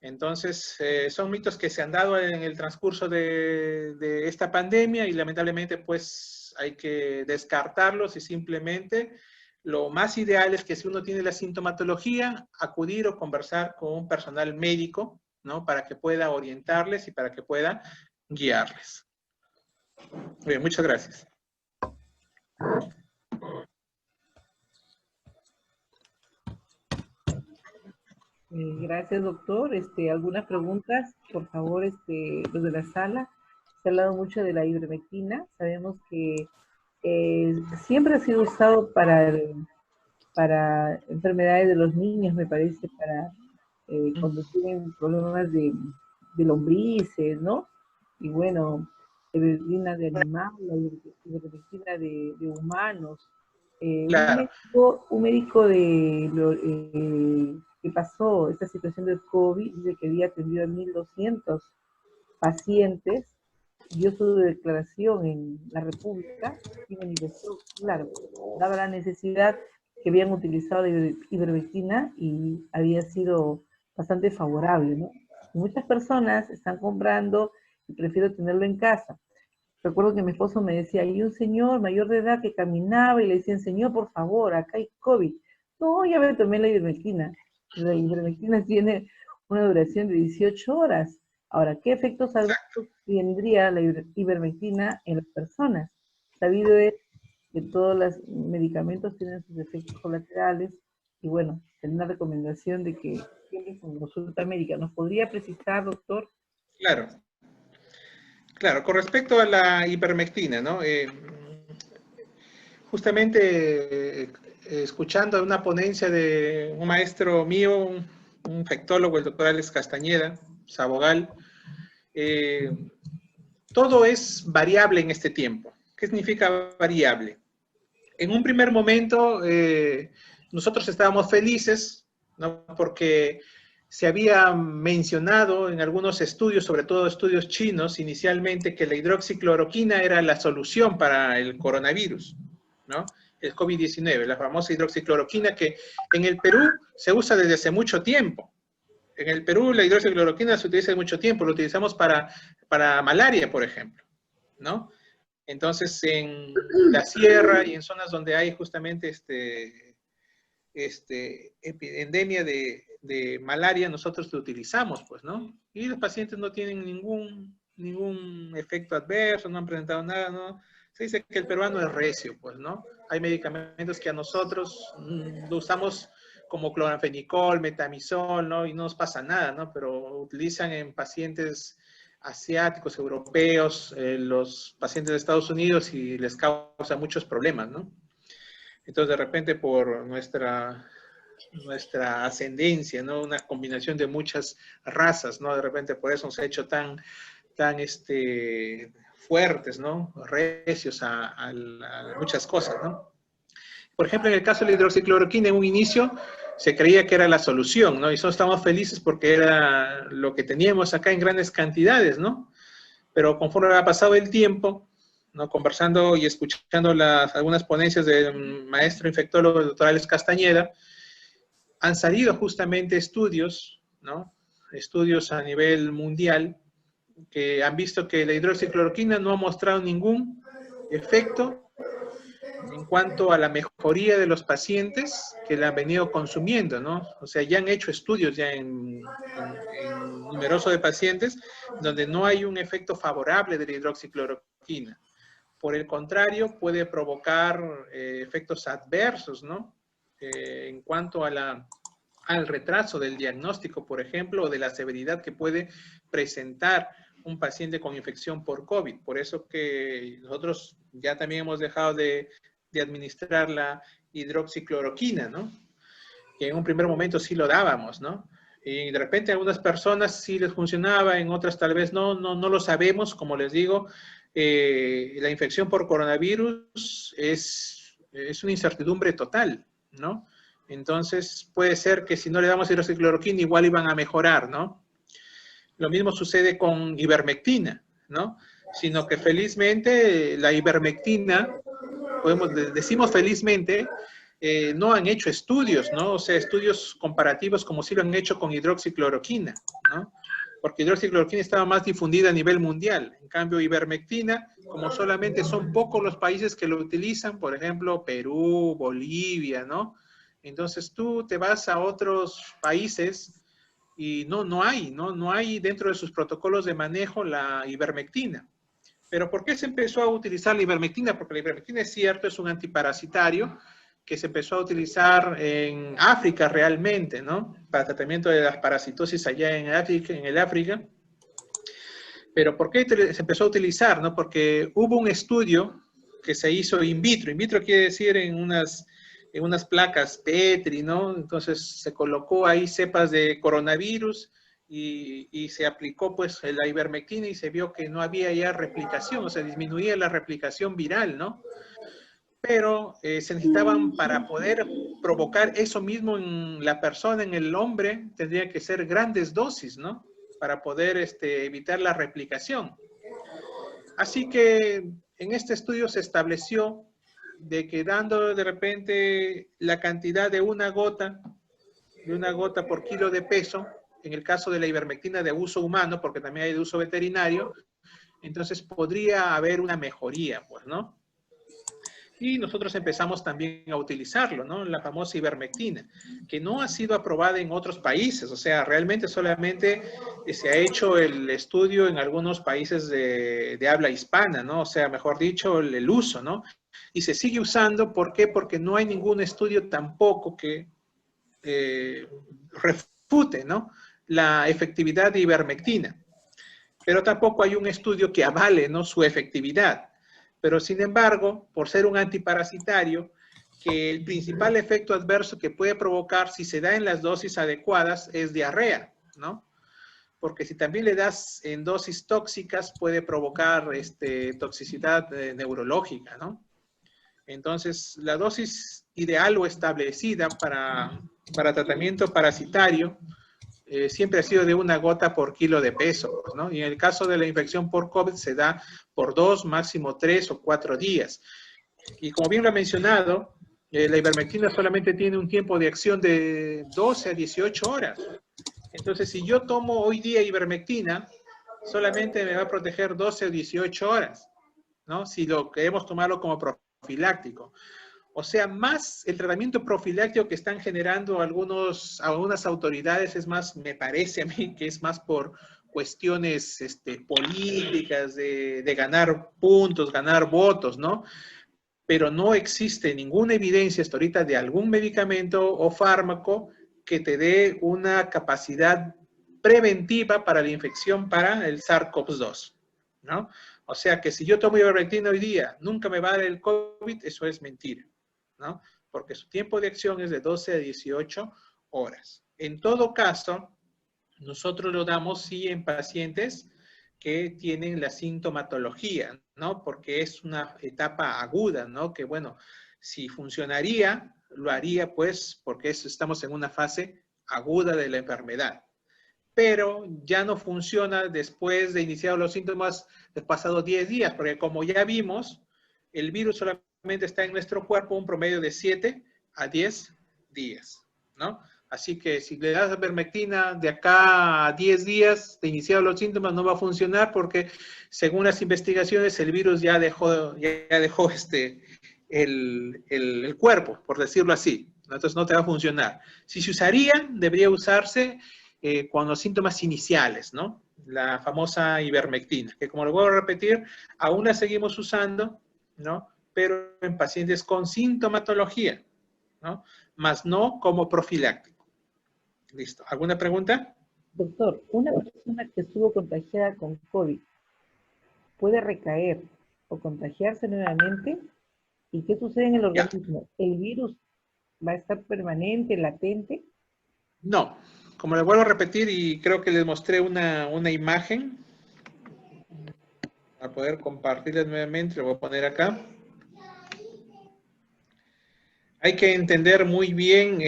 Entonces, son mitos que se han dado en el transcurso de esta pandemia y lamentablemente, pues, hay que descartarlos y simplemente lo más ideal es que si uno tiene la sintomatología, acudir o conversar con un personal médico, ¿no? Para que pueda orientarles y para que pueda guiarles. Bien, muchas gracias. Gracias, doctor. Algunas preguntas, por favor, los de la sala. Se ha hablado mucho de la ivermectina. Sabemos que siempre ha sido usado para enfermedades de los niños, me parece, para cuando tienen problemas de lombrices, ¿no? Y bueno, ivermectina de animal, ivermectina de humanos. Claro. Un médico que pasó esta situación del COVID, dice que había atendido a 1.200 pacientes, dio su declaración en la República y manifestó, claro, daba la necesidad que habían utilizado la ivermectina y había sido bastante favorable, ¿no? Y muchas personas están comprando y prefiero tenerlo en casa. Recuerdo que mi esposo me decía, hay un señor mayor de edad que caminaba y le decían, señor, por favor, acá hay COVID. No, ya me tomé la ivermectina. La ivermectina tiene una duración de 18 horas. Ahora, ¿qué efectos adversos tendría la ivermectina en las personas? Sabido es que todos los medicamentos tienen sus efectos colaterales y bueno, es una recomendación de que siempre con consulta médica. ¿Nos podría precisar, doctor? Claro. Claro, con respecto a la ivermectina, ¿no? justamente escuchando una ponencia de un maestro mío, un infectólogo, el doctor Alex Castañeda, Sabogal, todo es variable en este tiempo. ¿Qué significa variable? En un primer momento, nosotros estábamos felices, ¿no? Porque se había mencionado en algunos estudios, sobre todo estudios chinos, inicialmente que la hidroxicloroquina era la solución para el coronavirus, ¿no? El COVID-19, la famosa hidroxicloroquina que en el Perú se usa desde hace mucho tiempo. En el Perú la hidroxicloroquina se utiliza hace mucho tiempo, lo utilizamos para malaria, por ejemplo, ¿no? Entonces, en la sierra y en zonas donde hay justamente endemia de malaria, nosotros lo utilizamos, pues, ¿no? Y los pacientes no tienen ningún efecto adverso, no han presentado nada, ¿no? Se dice que el peruano es recio, pues, ¿no? Hay medicamentos que a nosotros lo usamos como cloranfenicol, metamizol, ¿no? Y no nos pasa nada, ¿no? Pero utilizan en pacientes asiáticos, europeos, los pacientes de Estados Unidos y les causa muchos problemas, ¿no? Entonces, de repente, por nuestra ascendencia, ¿no? Una combinación de muchas razas, ¿no? De repente, por eso nos ha hecho tan fuertes, ¿no? Recios a muchas cosas, ¿no? Por ejemplo, en el caso de la hidroxicloroquina, en un inicio se creía que era la solución, ¿no? Y nosotros estamos felices porque era lo que teníamos acá en grandes cantidades, ¿no? Pero conforme ha pasado el tiempo, ¿no? Conversando y escuchando algunas ponencias del maestro infectólogo, el doctor Alex Castañeda, han salido justamente estudios, ¿no? Estudios a nivel mundial que han visto que la hidroxicloroquina no ha mostrado ningún efecto en cuanto a la mejoría de los pacientes que la han venido consumiendo, ¿no? O sea, ya han hecho estudios ya en numerosos de pacientes donde no hay un efecto favorable de la hidroxicloroquina. Por el contrario, puede provocar efectos adversos, ¿no? En cuanto a al retraso del diagnóstico, por ejemplo, o de la severidad que puede presentar un paciente con infección por COVID. Por eso que nosotros ya también hemos dejado de administrar la hidroxicloroquina, ¿no? Que en un primer momento sí lo dábamos, ¿no? Y de repente a algunas personas sí les funcionaba, en otras tal vez no lo sabemos, como les digo. La infección por coronavirus es una incertidumbre total, ¿no? Entonces puede ser que si no le damos hidroxicloroquina igual iban a mejorar, ¿no? Lo mismo sucede con ivermectina, ¿no? Sino que felizmente la ivermectina, decimos felizmente, no han hecho estudios, ¿no? O sea, estudios comparativos como sí lo han hecho con hidroxicloroquina, ¿no? Porque hidroxicloroquina estaba más difundida a nivel mundial. En cambio, ivermectina, como solamente son pocos los países que lo utilizan, por ejemplo, Perú, Bolivia, ¿no? Entonces tú te vas a otros países y no hay dentro de sus protocolos de manejo la ivermectina. ¿Pero por qué se empezó a utilizar la ivermectina? Porque la ivermectina es cierto, es un antiparasitario que se empezó a utilizar en África realmente, ¿no? Para tratamiento de las parasitosis allá en el África. Pero ¿por qué se empezó a utilizar? ¿No? Porque hubo un estudio que se hizo in vitro. In vitro quiere decir en unas placas Petri, ¿no? Entonces se colocó ahí cepas de coronavirus y se aplicó pues la ivermectina y se vio que no había ya replicación, o sea, disminuía la replicación viral, ¿no? Pero se necesitaban, para poder provocar eso mismo en la persona, en el hombre, tendría que ser grandes dosis, ¿no? Para poder evitar la replicación. Así que en este estudio se estableció de que dando de repente la cantidad de una gota por kilo de peso, en el caso de la ivermectina de uso humano, porque también hay de uso veterinario, entonces podría haber una mejoría, pues, ¿no? Y nosotros empezamos también a utilizarlo, ¿no? La famosa ivermectina, que no ha sido aprobada en otros países, o sea, realmente solamente se ha hecho el estudio en algunos países de habla hispana, ¿no? O sea, mejor dicho, el uso, ¿no? Y se sigue usando, ¿por qué? Porque no hay ningún estudio tampoco que refute, ¿no? La efectividad de ivermectina. Pero tampoco hay un estudio que avale, ¿no? Su efectividad. Pero sin embargo, por ser un antiparasitario, que el principal efecto adverso que puede provocar si se da en las dosis adecuadas es diarrea, ¿no? Porque si también le das en dosis tóxicas puede provocar toxicidad neurológica, ¿no? Entonces, la dosis ideal o establecida para tratamiento parasitario siempre ha sido de 1 gota por kilo de peso, ¿no? Y en el caso de la infección por COVID se da por 2, máximo 3 o 4 días. Y como bien lo ha mencionado, la ivermectina solamente tiene un tiempo de acción de 12 a 18 horas. Entonces, si yo tomo hoy día ivermectina, solamente me va a proteger 12 o 18 horas, ¿no? Si lo queremos tomarlo como profiláctico. O sea, más el tratamiento profiláctico que están generando algunas autoridades es más, me parece a mí, que es más por cuestiones políticas, de ganar puntos, ganar votos, ¿no? Pero no existe ninguna evidencia hasta ahorita de algún medicamento o fármaco que te dé una capacidad preventiva para la infección para el SARS-CoV-2, ¿no? O sea que si yo tomo ivermectina hoy día, nunca me va a dar el COVID, eso es mentira, ¿no? Porque su tiempo de acción es de 12 a 18 horas. En todo caso, nosotros lo damos sí en pacientes que tienen la sintomatología, ¿no? Porque es una etapa aguda, ¿no? Que bueno, si funcionaría, lo haría pues porque estamos en una fase aguda de la enfermedad. Pero ya no funciona después de iniciar los síntomas de pasados 10 días, porque como ya vimos, el virus solamente está en nuestro cuerpo un promedio de 7 a 10 días, ¿no? Así que si le das ivermectina de acá a 10 días de iniciar los síntomas no va a funcionar porque según las investigaciones el virus ya dejó el cuerpo, por decirlo así. Entonces no te va a funcionar. Si se usaría, debería usarse con los síntomas iniciales, ¿no? La famosa ivermectina, que como lo voy a repetir, aún la seguimos usando, ¿no? Pero en pacientes con sintomatología, ¿no? Más no como profiláctico. Listo. ¿Alguna pregunta? Doctor, una persona que estuvo contagiada con COVID, ¿puede recaer o contagiarse nuevamente? ¿Y qué sucede en el organismo? ¿El virus va a estar permanente, latente? No. Como le vuelvo a repetir y creo que les mostré una imagen, a poder compartirles nuevamente, lo voy a poner acá. Hay que entender muy bien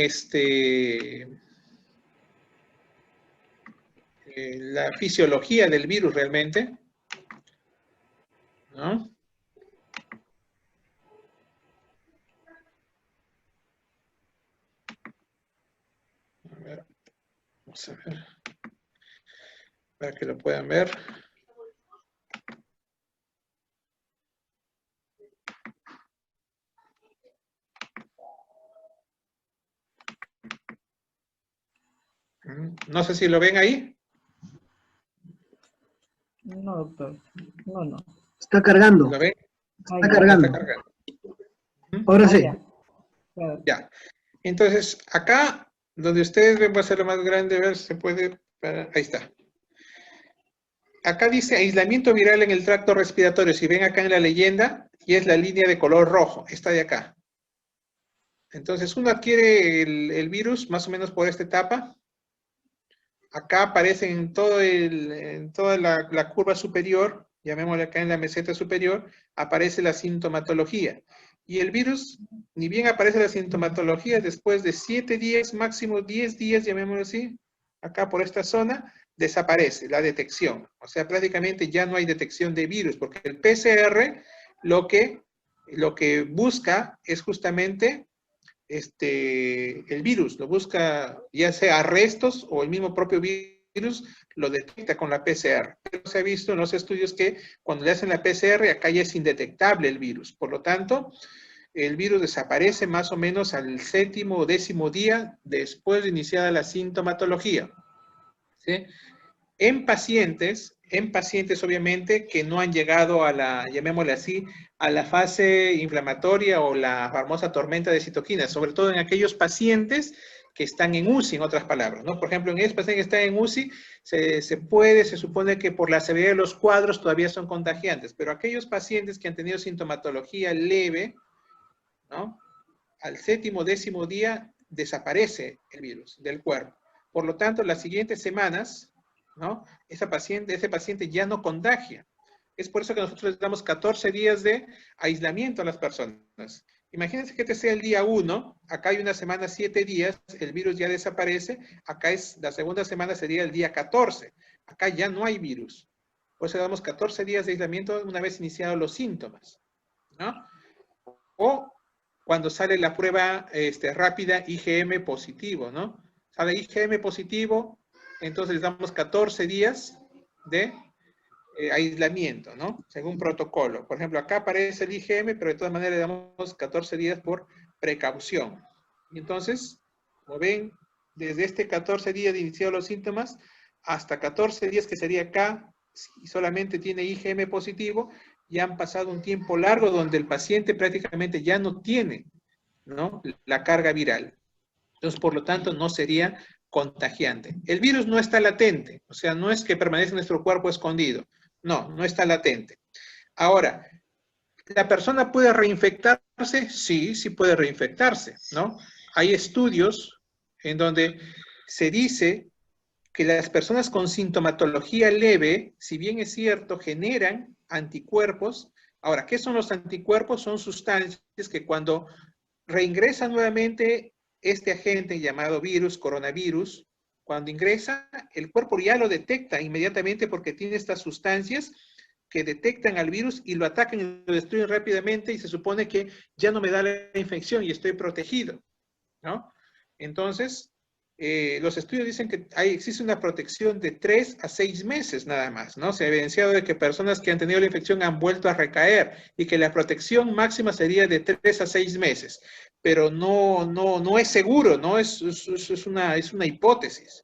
la fisiología del virus realmente, ¿no? A ver, vamos a ver, para que lo puedan ver. No sé si lo ven ahí. No, doctor. No, no. Está cargando. ¿Lo ven? Está cargando. Está cargando. Ahora sí. Ya. Claro. Ya. Entonces, acá, donde ustedes ven, va a ser lo más grande, a ver si se puede. Ahí está. Acá dice aislamiento viral en el tracto respiratorio. Si ven acá en la leyenda, y es la línea de color rojo, esta de acá. Entonces, uno adquiere el virus más o menos por esta etapa. Acá aparece en toda la curva superior, llamémosle acá en la meseta superior, aparece la sintomatología. Y el virus, ni bien aparece la sintomatología, después de 7 días, máximo 10 días, llamémoslo así, acá por esta zona, desaparece la detección. O sea, prácticamente ya no hay detección de virus, porque el PCR lo que busca es justamente el virus, lo busca ya sea restos o el mismo propio virus lo detecta con la PCR. Pero se ha visto en los estudios que cuando le hacen la PCR acá ya es indetectable el virus. Por lo tanto, el virus desaparece más o menos al 7º o 10º día después de iniciada la sintomatología. ¿Sí? En pacientes obviamente que no han llegado a la, llamémosle así, a la fase inflamatoria o la famosa tormenta de citoquinas, sobre todo en aquellos pacientes que están en UCI, en otras palabras, ¿no? Por ejemplo, en esos pacientes que están en UCI, se supone que por la severidad de los cuadros todavía son contagiantes, pero aquellos pacientes que han tenido sintomatología leve, ¿no? Al 7º, 10º día desaparece el virus del cuerpo. Por lo tanto, las siguientes semanas, ¿no? Ese paciente ya no contagia. Es por eso que nosotros les damos 14 días de aislamiento a las personas. Imagínense que este sea el día 1, acá hay una semana 7 días, el virus ya desaparece, acá la segunda semana sería el día 14, acá ya no hay virus. Por eso damos 14 días de aislamiento una vez iniciados los síntomas, ¿no? O cuando sale la prueba rápida IgM positivo, ¿no? Sale IgM positivo, entonces les damos 14 días de aislamiento, ¿no? Según protocolo. Por ejemplo, acá aparece el IgM, pero de todas maneras le damos 14 días por precaución. Y entonces, como ven, desde este 14 días de iniciar los síntomas hasta 14 días que sería acá, si solamente tiene IgM positivo, ya han pasado un tiempo largo donde el paciente prácticamente ya no tiene, ¿no?, la carga viral. Entonces, por lo tanto, no sería contagiante. El virus no está latente, o sea, no es que permanece en nuestro cuerpo escondido. No, no está latente. Ahora, ¿la persona puede reinfectarse? Sí, sí puede reinfectarse, ¿no? Hay estudios en donde se dice que las personas con sintomatología leve, si bien es cierto, generan anticuerpos. Ahora, ¿qué son los anticuerpos? Son sustancias que cuando reingresa nuevamente este agente llamado virus, coronavirus, cuando ingresa, el cuerpo ya lo detecta inmediatamente porque tiene estas sustancias que detectan al virus y lo atacan y lo destruyen rápidamente y se supone que ya no me da la infección y estoy protegido, ¿no? Entonces, los estudios dicen que existe una protección de 3 a 6 meses nada más, ¿no? Se ha evidenciado de que personas que han tenido la infección han vuelto a recaer y que la protección máxima sería de 3 a 6 meses, pero no es seguro, ¿no? Es una hipótesis.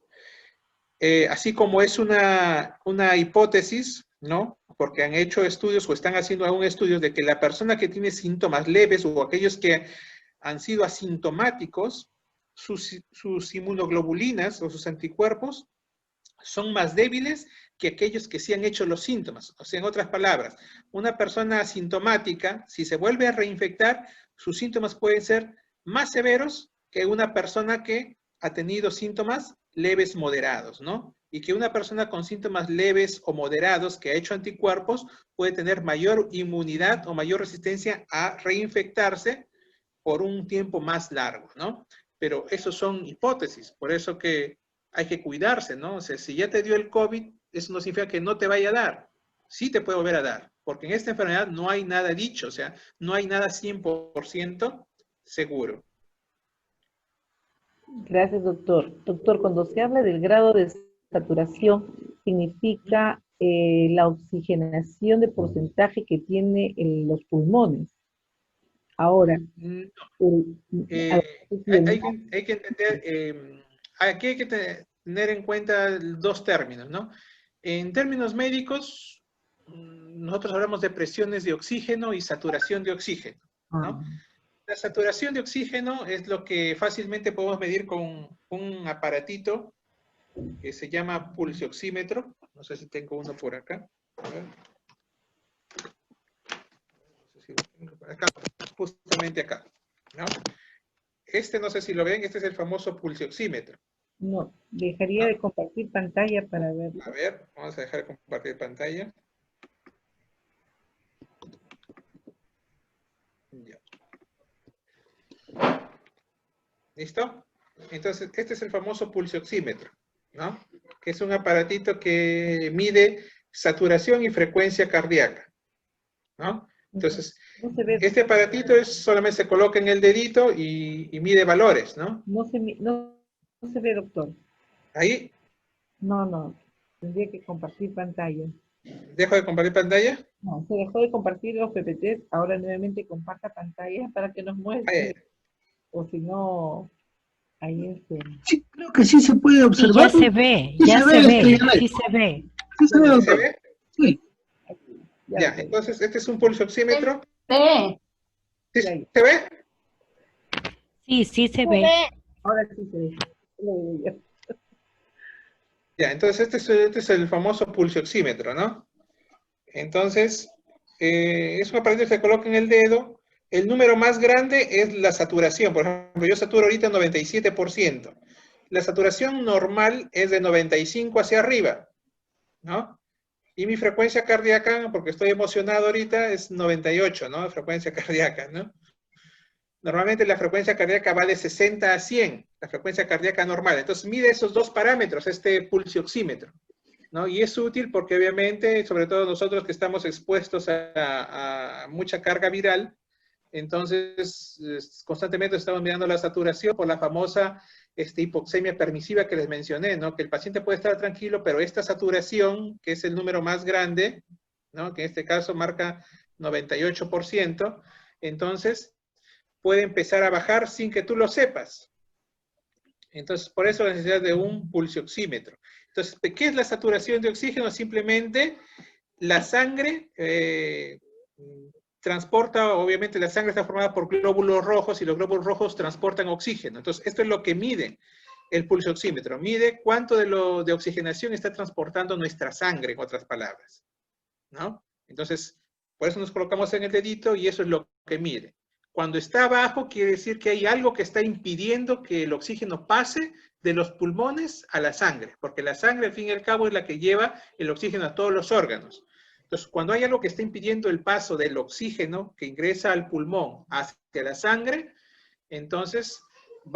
Así como es una hipótesis, ¿no? Porque han hecho estudios o están haciendo aún estudios de que la persona que tiene síntomas leves o aquellos que han sido asintomáticos, sus inmunoglobulinas o sus anticuerpos son más débiles que aquellos que sí han hecho los síntomas. O sea, en otras palabras, una persona asintomática, si se vuelve a reinfectar, sus síntomas pueden ser más severos que una persona que ha tenido síntomas leves moderados, ¿no? Y que una persona con síntomas leves o moderados que ha hecho anticuerpos puede tener mayor inmunidad o mayor resistencia a reinfectarse por un tiempo más largo, ¿no? Pero eso son hipótesis, por eso que hay que cuidarse, ¿no? O sea, si ya te dio el COVID, eso no significa que no te vaya a dar. Sí te puede volver a dar, porque en esta enfermedad no hay nada dicho, o sea, no hay nada 100% seguro. Gracias, doctor. Doctor, cuando se habla del grado de saturación, significa la oxigenación de porcentaje que tiene los pulmones. Ahora, hay que entender, aquí hay que tener en cuenta 2 términos, ¿no? En términos médicos, nosotros hablamos de presiones de oxígeno y saturación de oxígeno, ¿no? La saturación de oxígeno es lo que fácilmente podemos medir con un aparatito que se llama pulsioxímetro. No sé si tengo uno por acá. A ver. No sé si lo tengo por acá, justamente acá, ¿no? No sé si lo ven, este es el famoso pulsioxímetro. No, dejaría de compartir pantalla para verlo. A ver, vamos a dejar de compartir pantalla. Ya. ¿Listo? Entonces, este es el famoso pulsioxímetro, ¿no? Que es un aparatito que mide saturación y frecuencia cardíaca, ¿no? Entonces, este aparatito solamente se coloca en el dedito y mide valores, ¿no? No se ve, doctor. ¿Ahí? No. Tendría que compartir pantalla. ¿Dejo de compartir pantalla? No, se dejó de compartir los PPTs. Ahora nuevamente comparta pantalla para que nos muestre. O si no, ahí Sí, creo que sí se puede observar. Sí, ya se ve. Sí se ve, doctor. Sí. Ya, entonces este es un pulsioxímetro. Sí. ¿Sí se ve? Sí se ve. Ahora sí se ve. Ya, entonces este es el famoso pulsioxímetro, ¿no? Entonces, es un aparato que se coloca en el dedo. El número más grande es la saturación. Por ejemplo, yo saturo ahorita 97%. La saturación normal es de 95 hacia arriba, ¿no? Y mi frecuencia cardíaca, porque estoy emocionado ahorita, es 98, ¿no? Frecuencia cardíaca, ¿no? Normalmente la frecuencia cardíaca va de 60 a 100, la frecuencia cardíaca normal. Entonces mide esos dos parámetros, este pulsioxímetro, ¿no? Y es útil porque obviamente, sobre todo nosotros que estamos expuestos a mucha carga viral, entonces constantemente estamos mirando la saturación por la famosa hipoxemia permisiva que les mencioné, ¿no? Que el paciente puede estar tranquilo, pero esta saturación, que es el número más grande, ¿no? Que en este caso marca 98%, entonces puede empezar a bajar sin que tú lo sepas. Entonces, por eso la necesidad de un pulsioxímetro. Entonces, ¿qué es la saturación de oxígeno? Simplemente la sangre transporta, obviamente la sangre está formada por glóbulos rojos y los glóbulos rojos transportan oxígeno. Entonces, esto es lo que mide el pulsioxímetro. Mide cuánto de oxigenación está transportando nuestra sangre, en otras palabras, ¿no? Entonces, por eso nos colocamos en el dedito y eso es lo que mide. Cuando está abajo, quiere decir que hay algo que está impidiendo que el oxígeno pase de los pulmones a la sangre, porque la sangre, al fin y al cabo, es la que lleva el oxígeno a todos los órganos. Entonces, cuando hay algo que está impidiendo el paso del oxígeno que ingresa al pulmón hacia la sangre, entonces se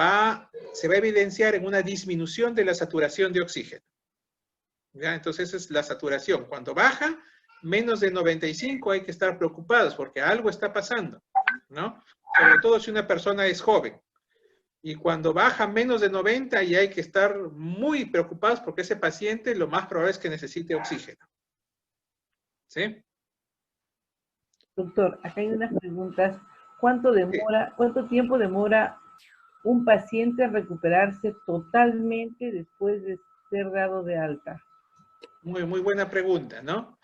va a evidenciar en una disminución de la saturación de oxígeno. ¿Ya? Entonces, esa es la saturación. Cuando baja, menos de 95 hay que estar preocupados porque algo está pasando, ¿no? Sobre todo si una persona es joven. Y cuando baja menos de 90 ya hay que estar muy preocupados porque ese paciente lo más probable es que necesite oxígeno. ¿Sí? Doctor, acá hay unas preguntas. ¿Cuánto tiempo demora un paciente en recuperarse totalmente después de ser dado de alta? Muy, muy buena pregunta, ¿no?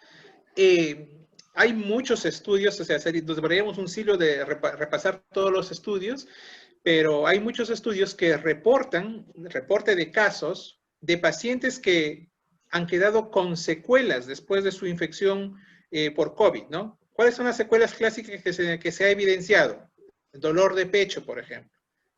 Hay muchos estudios, o sea, nos deberíamos un siglo de repasar todos los estudios, pero hay muchos estudios que reporte de casos de pacientes que han quedado con secuelas después de su infección por COVID, ¿no? ¿Cuáles son las secuelas clásicas que se ha evidenciado? Dolor de pecho, por ejemplo.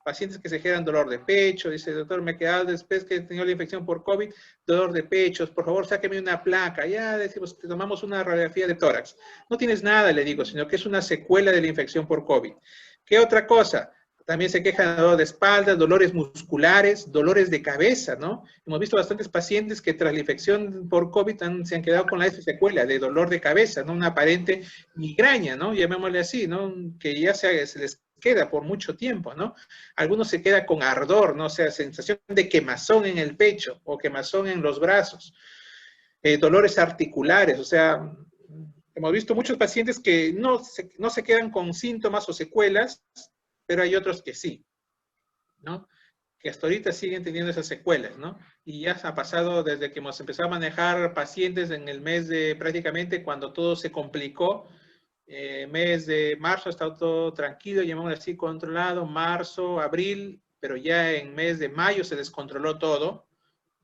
Pacientes que se quedan dolor de pecho, dice, doctor, me he quedado después que he tenido la infección por COVID, dolor de pecho, por favor, sáqueme una placa. Ya decimos, te tomamos una radiografía de tórax. No tienes nada, le digo, sino que es una secuela de la infección por COVID. ¿Qué otra cosa? También se quejan de dolor de espalda, dolores musculares, dolores de cabeza, ¿no? Hemos visto bastantes pacientes que tras la infección por COVID se han quedado con la secuela de dolor de cabeza, ¿no? Una aparente migraña, ¿no? Llamémosle así, ¿no? Que ya se les queda por mucho tiempo, ¿no? Algunos se quedan con ardor, ¿no? O sea, sensación de quemazón en el pecho o quemazón en los brazos, dolores articulares, o sea, hemos visto muchos pacientes que no se quedan con síntomas o secuelas, pero hay otros que sí, ¿no? Que hasta ahorita siguen teniendo esas secuelas, ¿no? Y ya ha pasado desde que hemos empezado a manejar pacientes en el mes de prácticamente cuando todo se complicó, mes de marzo está todo tranquilo, llamémoslo así, controlado, marzo, abril, pero ya en mes de mayo se descontroló todo,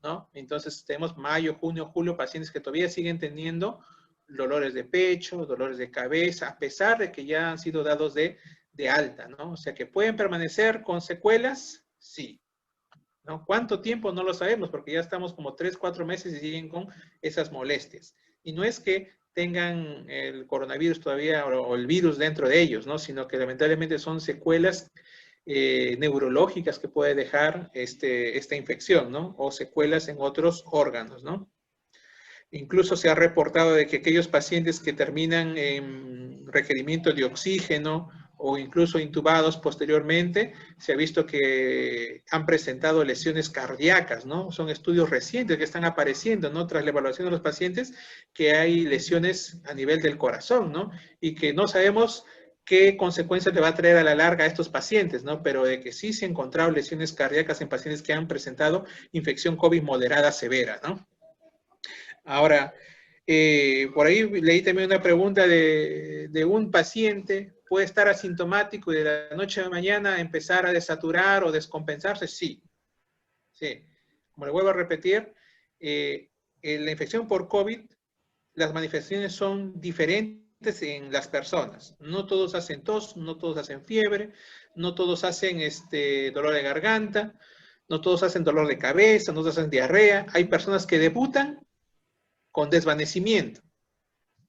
¿no? Entonces tenemos mayo, junio, julio, pacientes que todavía siguen teniendo dolores de pecho, dolores de cabeza, a pesar de que ya han sido dados de alta, ¿no? O sea que pueden permanecer con secuelas, sí. ¿No? ¿Cuánto tiempo? No lo sabemos, porque ya estamos como 3, 4 meses y siguen con esas molestias. Y no es que tengan el coronavirus todavía o el virus dentro de ellos, ¿no? Sino que lamentablemente son secuelas neurológicas que puede dejar esta infección, ¿no? O secuelas en otros órganos, ¿no? Incluso se ha reportado de que aquellos pacientes que terminan en requerimiento de oxígeno o incluso intubados posteriormente, se ha visto que han presentado lesiones cardíacas, ¿no? Son estudios recientes que están apareciendo, ¿no? Tras la evaluación de los pacientes, que hay lesiones a nivel del corazón, ¿no? Y que no sabemos qué consecuencias le va a traer a la larga a estos pacientes, ¿no? Pero de que sí se han encontrado lesiones cardíacas en pacientes que han presentado infección COVID moderada severa, ¿no? Ahora, por ahí leí también una pregunta de un paciente puede estar asintomático y de la noche a la mañana empezar a desaturar o descompensarse? Sí. Sí. Como le vuelvo a repetir, en la infección por COVID, las manifestaciones son diferentes en las personas. No todos hacen tos, no todos hacen fiebre, no todos hacen dolor de garganta, no todos hacen dolor de cabeza, no todos hacen diarrea. Hay personas que debutan con desvanecimiento.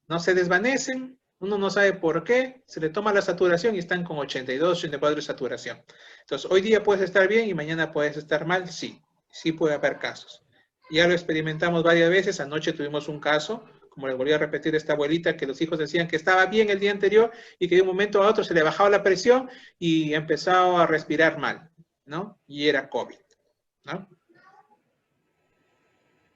No se desvanecen, uno no sabe por qué, se le toma la saturación y están con 82, 84 de saturación. Entonces, hoy día puedes estar bien y mañana puedes estar mal, sí, sí puede haber casos. Ya lo experimentamos varias veces, anoche tuvimos un caso, como le volví a repetir a esta abuelita, que los hijos decían que estaba bien el día anterior y que de un momento a otro se le bajaba la presión y empezó a respirar mal, ¿no? Y era COVID, ¿no?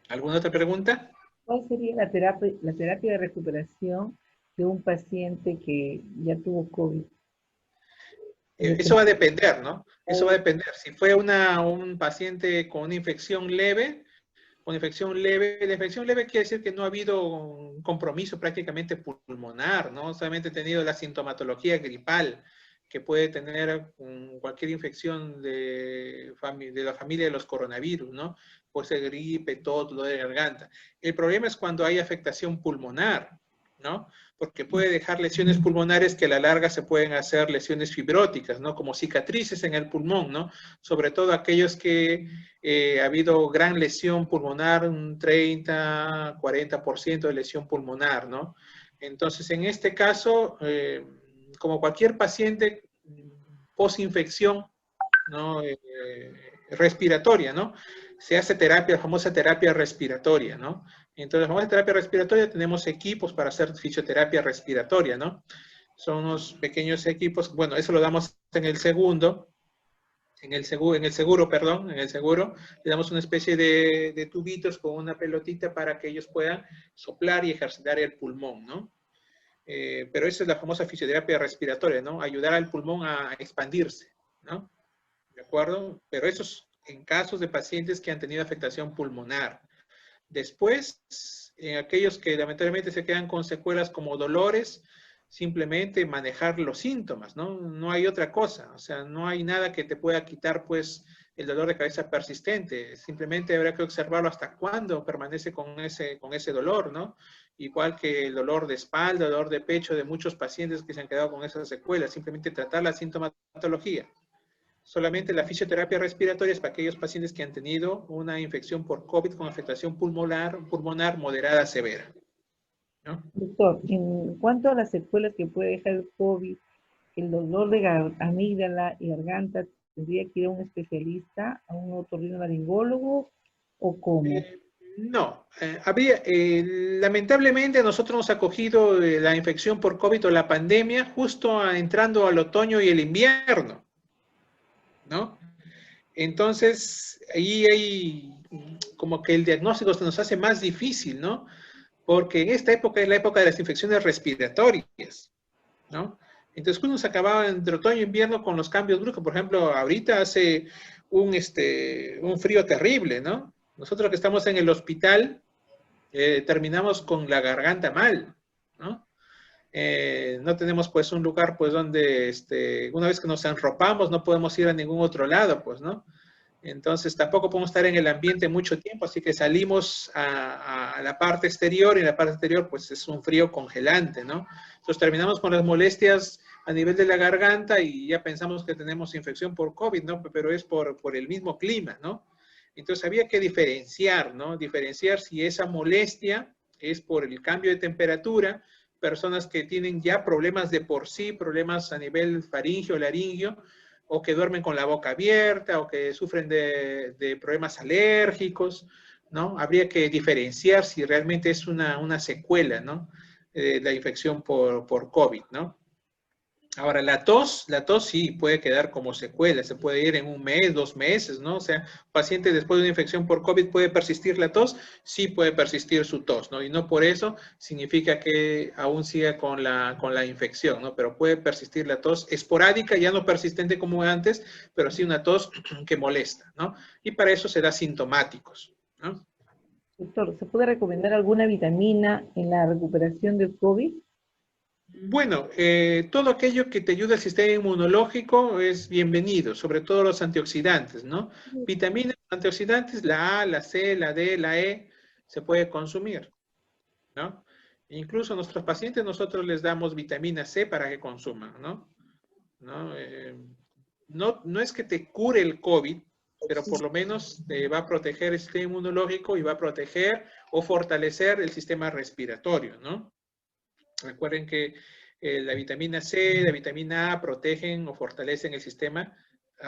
¿Alguna otra pregunta? ¿Cuál sería la terapia de recuperación de un paciente que ya tuvo COVID? Eso va a depender, ¿no? Eso va a depender. Si fue un paciente con una infección leve, la infección leve quiere decir que no ha habido un compromiso prácticamente pulmonar, ¿no? Solamente ha tenido la sintomatología gripal que puede tener cualquier infección de la familia de los coronavirus, ¿no? Puede ser gripe, tos, dolor de garganta. El problema es cuando hay afectación pulmonar, ¿no? Porque puede dejar lesiones pulmonares que a la larga se pueden hacer lesiones fibróticas, ¿no? Como cicatrices en el pulmón, ¿no? Sobre todo aquellos que ha habido gran lesión pulmonar, un 30, 40% de lesión pulmonar, ¿no? Entonces, en este caso, como cualquier paciente post-infección, ¿no? Respiratoria, ¿no? Se hace terapia, la famosa terapia respiratoria, ¿no? Entonces, la famosa terapia respiratoria tenemos equipos para hacer fisioterapia respiratoria, ¿no? Son unos pequeños equipos, bueno, eso lo damos en el seguro, le damos una especie de tubitos con una pelotita para que ellos puedan soplar y ejercitar el pulmón, ¿no? Pero esa es la famosa fisioterapia respiratoria, ¿no? Ayudar al pulmón a expandirse, ¿no? ¿De acuerdo? Pero eso es en casos de pacientes que han tenido afectación pulmonar. Después, en aquellos que lamentablemente se quedan con secuelas como dolores, simplemente manejar los síntomas, ¿no? No hay otra cosa, o sea, no hay nada que te pueda quitar, pues, el dolor de cabeza persistente. Simplemente habrá que observarlo hasta cuándo permanece con ese dolor, ¿no? Igual que el dolor de espalda, dolor de pecho de muchos pacientes que se han quedado con esas secuelas. Simplemente tratar la sintomatología. Solamente la fisioterapia respiratoria es para aquellos pacientes que han tenido una infección por COVID con afectación pulmonar moderada severa, ¿no? Doctor, en cuanto a las secuelas que puede dejar el COVID, el dolor de amígdala y garganta, ¿tendría que ir a un especialista, a un otorrinolaringólogo o cómo? No, lamentablemente nosotros nos ha cogido la infección por COVID o la pandemia justo entrando al otoño y el invierno, ¿no? Entonces, ahí hay como que el diagnóstico se nos hace más difícil, ¿no? Porque en esta época es la época de las infecciones respiratorias, ¿no? Entonces, cuando se acababa entre otoño e invierno con los cambios bruscos, por ejemplo, ahorita hace un frío terrible, ¿no? Nosotros que estamos en el hospital, terminamos con la garganta mal, ¿no? No tenemos pues un lugar pues donde una vez que nos enropamos no podemos ir a ningún otro lado, pues, ¿no? Entonces tampoco podemos estar en el ambiente mucho tiempo, así que salimos a la parte exterior y en la parte exterior pues es un frío congelante, ¿no? Entonces terminamos con las molestias a nivel de la garganta y ya pensamos que tenemos infección por COVID, ¿no? Pero es por el mismo clima, ¿no? Entonces había que diferenciar, ¿no? Diferenciar si esa molestia es por el cambio de temperatura, personas que tienen ya problemas de por sí, problemas a nivel faringio, laringio, o que duermen con la boca abierta, o que sufren de problemas alérgicos, ¿no? Habría que diferenciar si realmente es una secuela, ¿no? La infección por COVID, ¿no? Ahora, la tos sí puede quedar como secuela, se puede ir en un mes, 2 meses, ¿no? O sea, paciente después de una infección por COVID puede persistir la tos, sí puede persistir su tos, ¿no? Y no por eso significa que aún siga con la infección, ¿no? Pero puede persistir la tos esporádica, ya no persistente como antes, pero sí una tos que molesta, ¿no? Y para eso será sintomáticos, ¿no? Doctor, ¿se puede recomendar alguna vitamina en la recuperación del COVID? Bueno, todo aquello que te ayuda al sistema inmunológico es bienvenido, sobre todo los antioxidantes, ¿no? Vitaminas, antioxidantes, la A, la C, la D, la E, se puede consumir, ¿no? Incluso a nuestros pacientes nosotros les damos vitamina C para que consuman, ¿no? ¿No? No es que te cure el COVID, pero por lo menos te va a proteger el sistema inmunológico y va a proteger o fortalecer el sistema respiratorio, ¿no? Recuerden que la vitamina C, la vitamina A protegen o fortalecen el sistema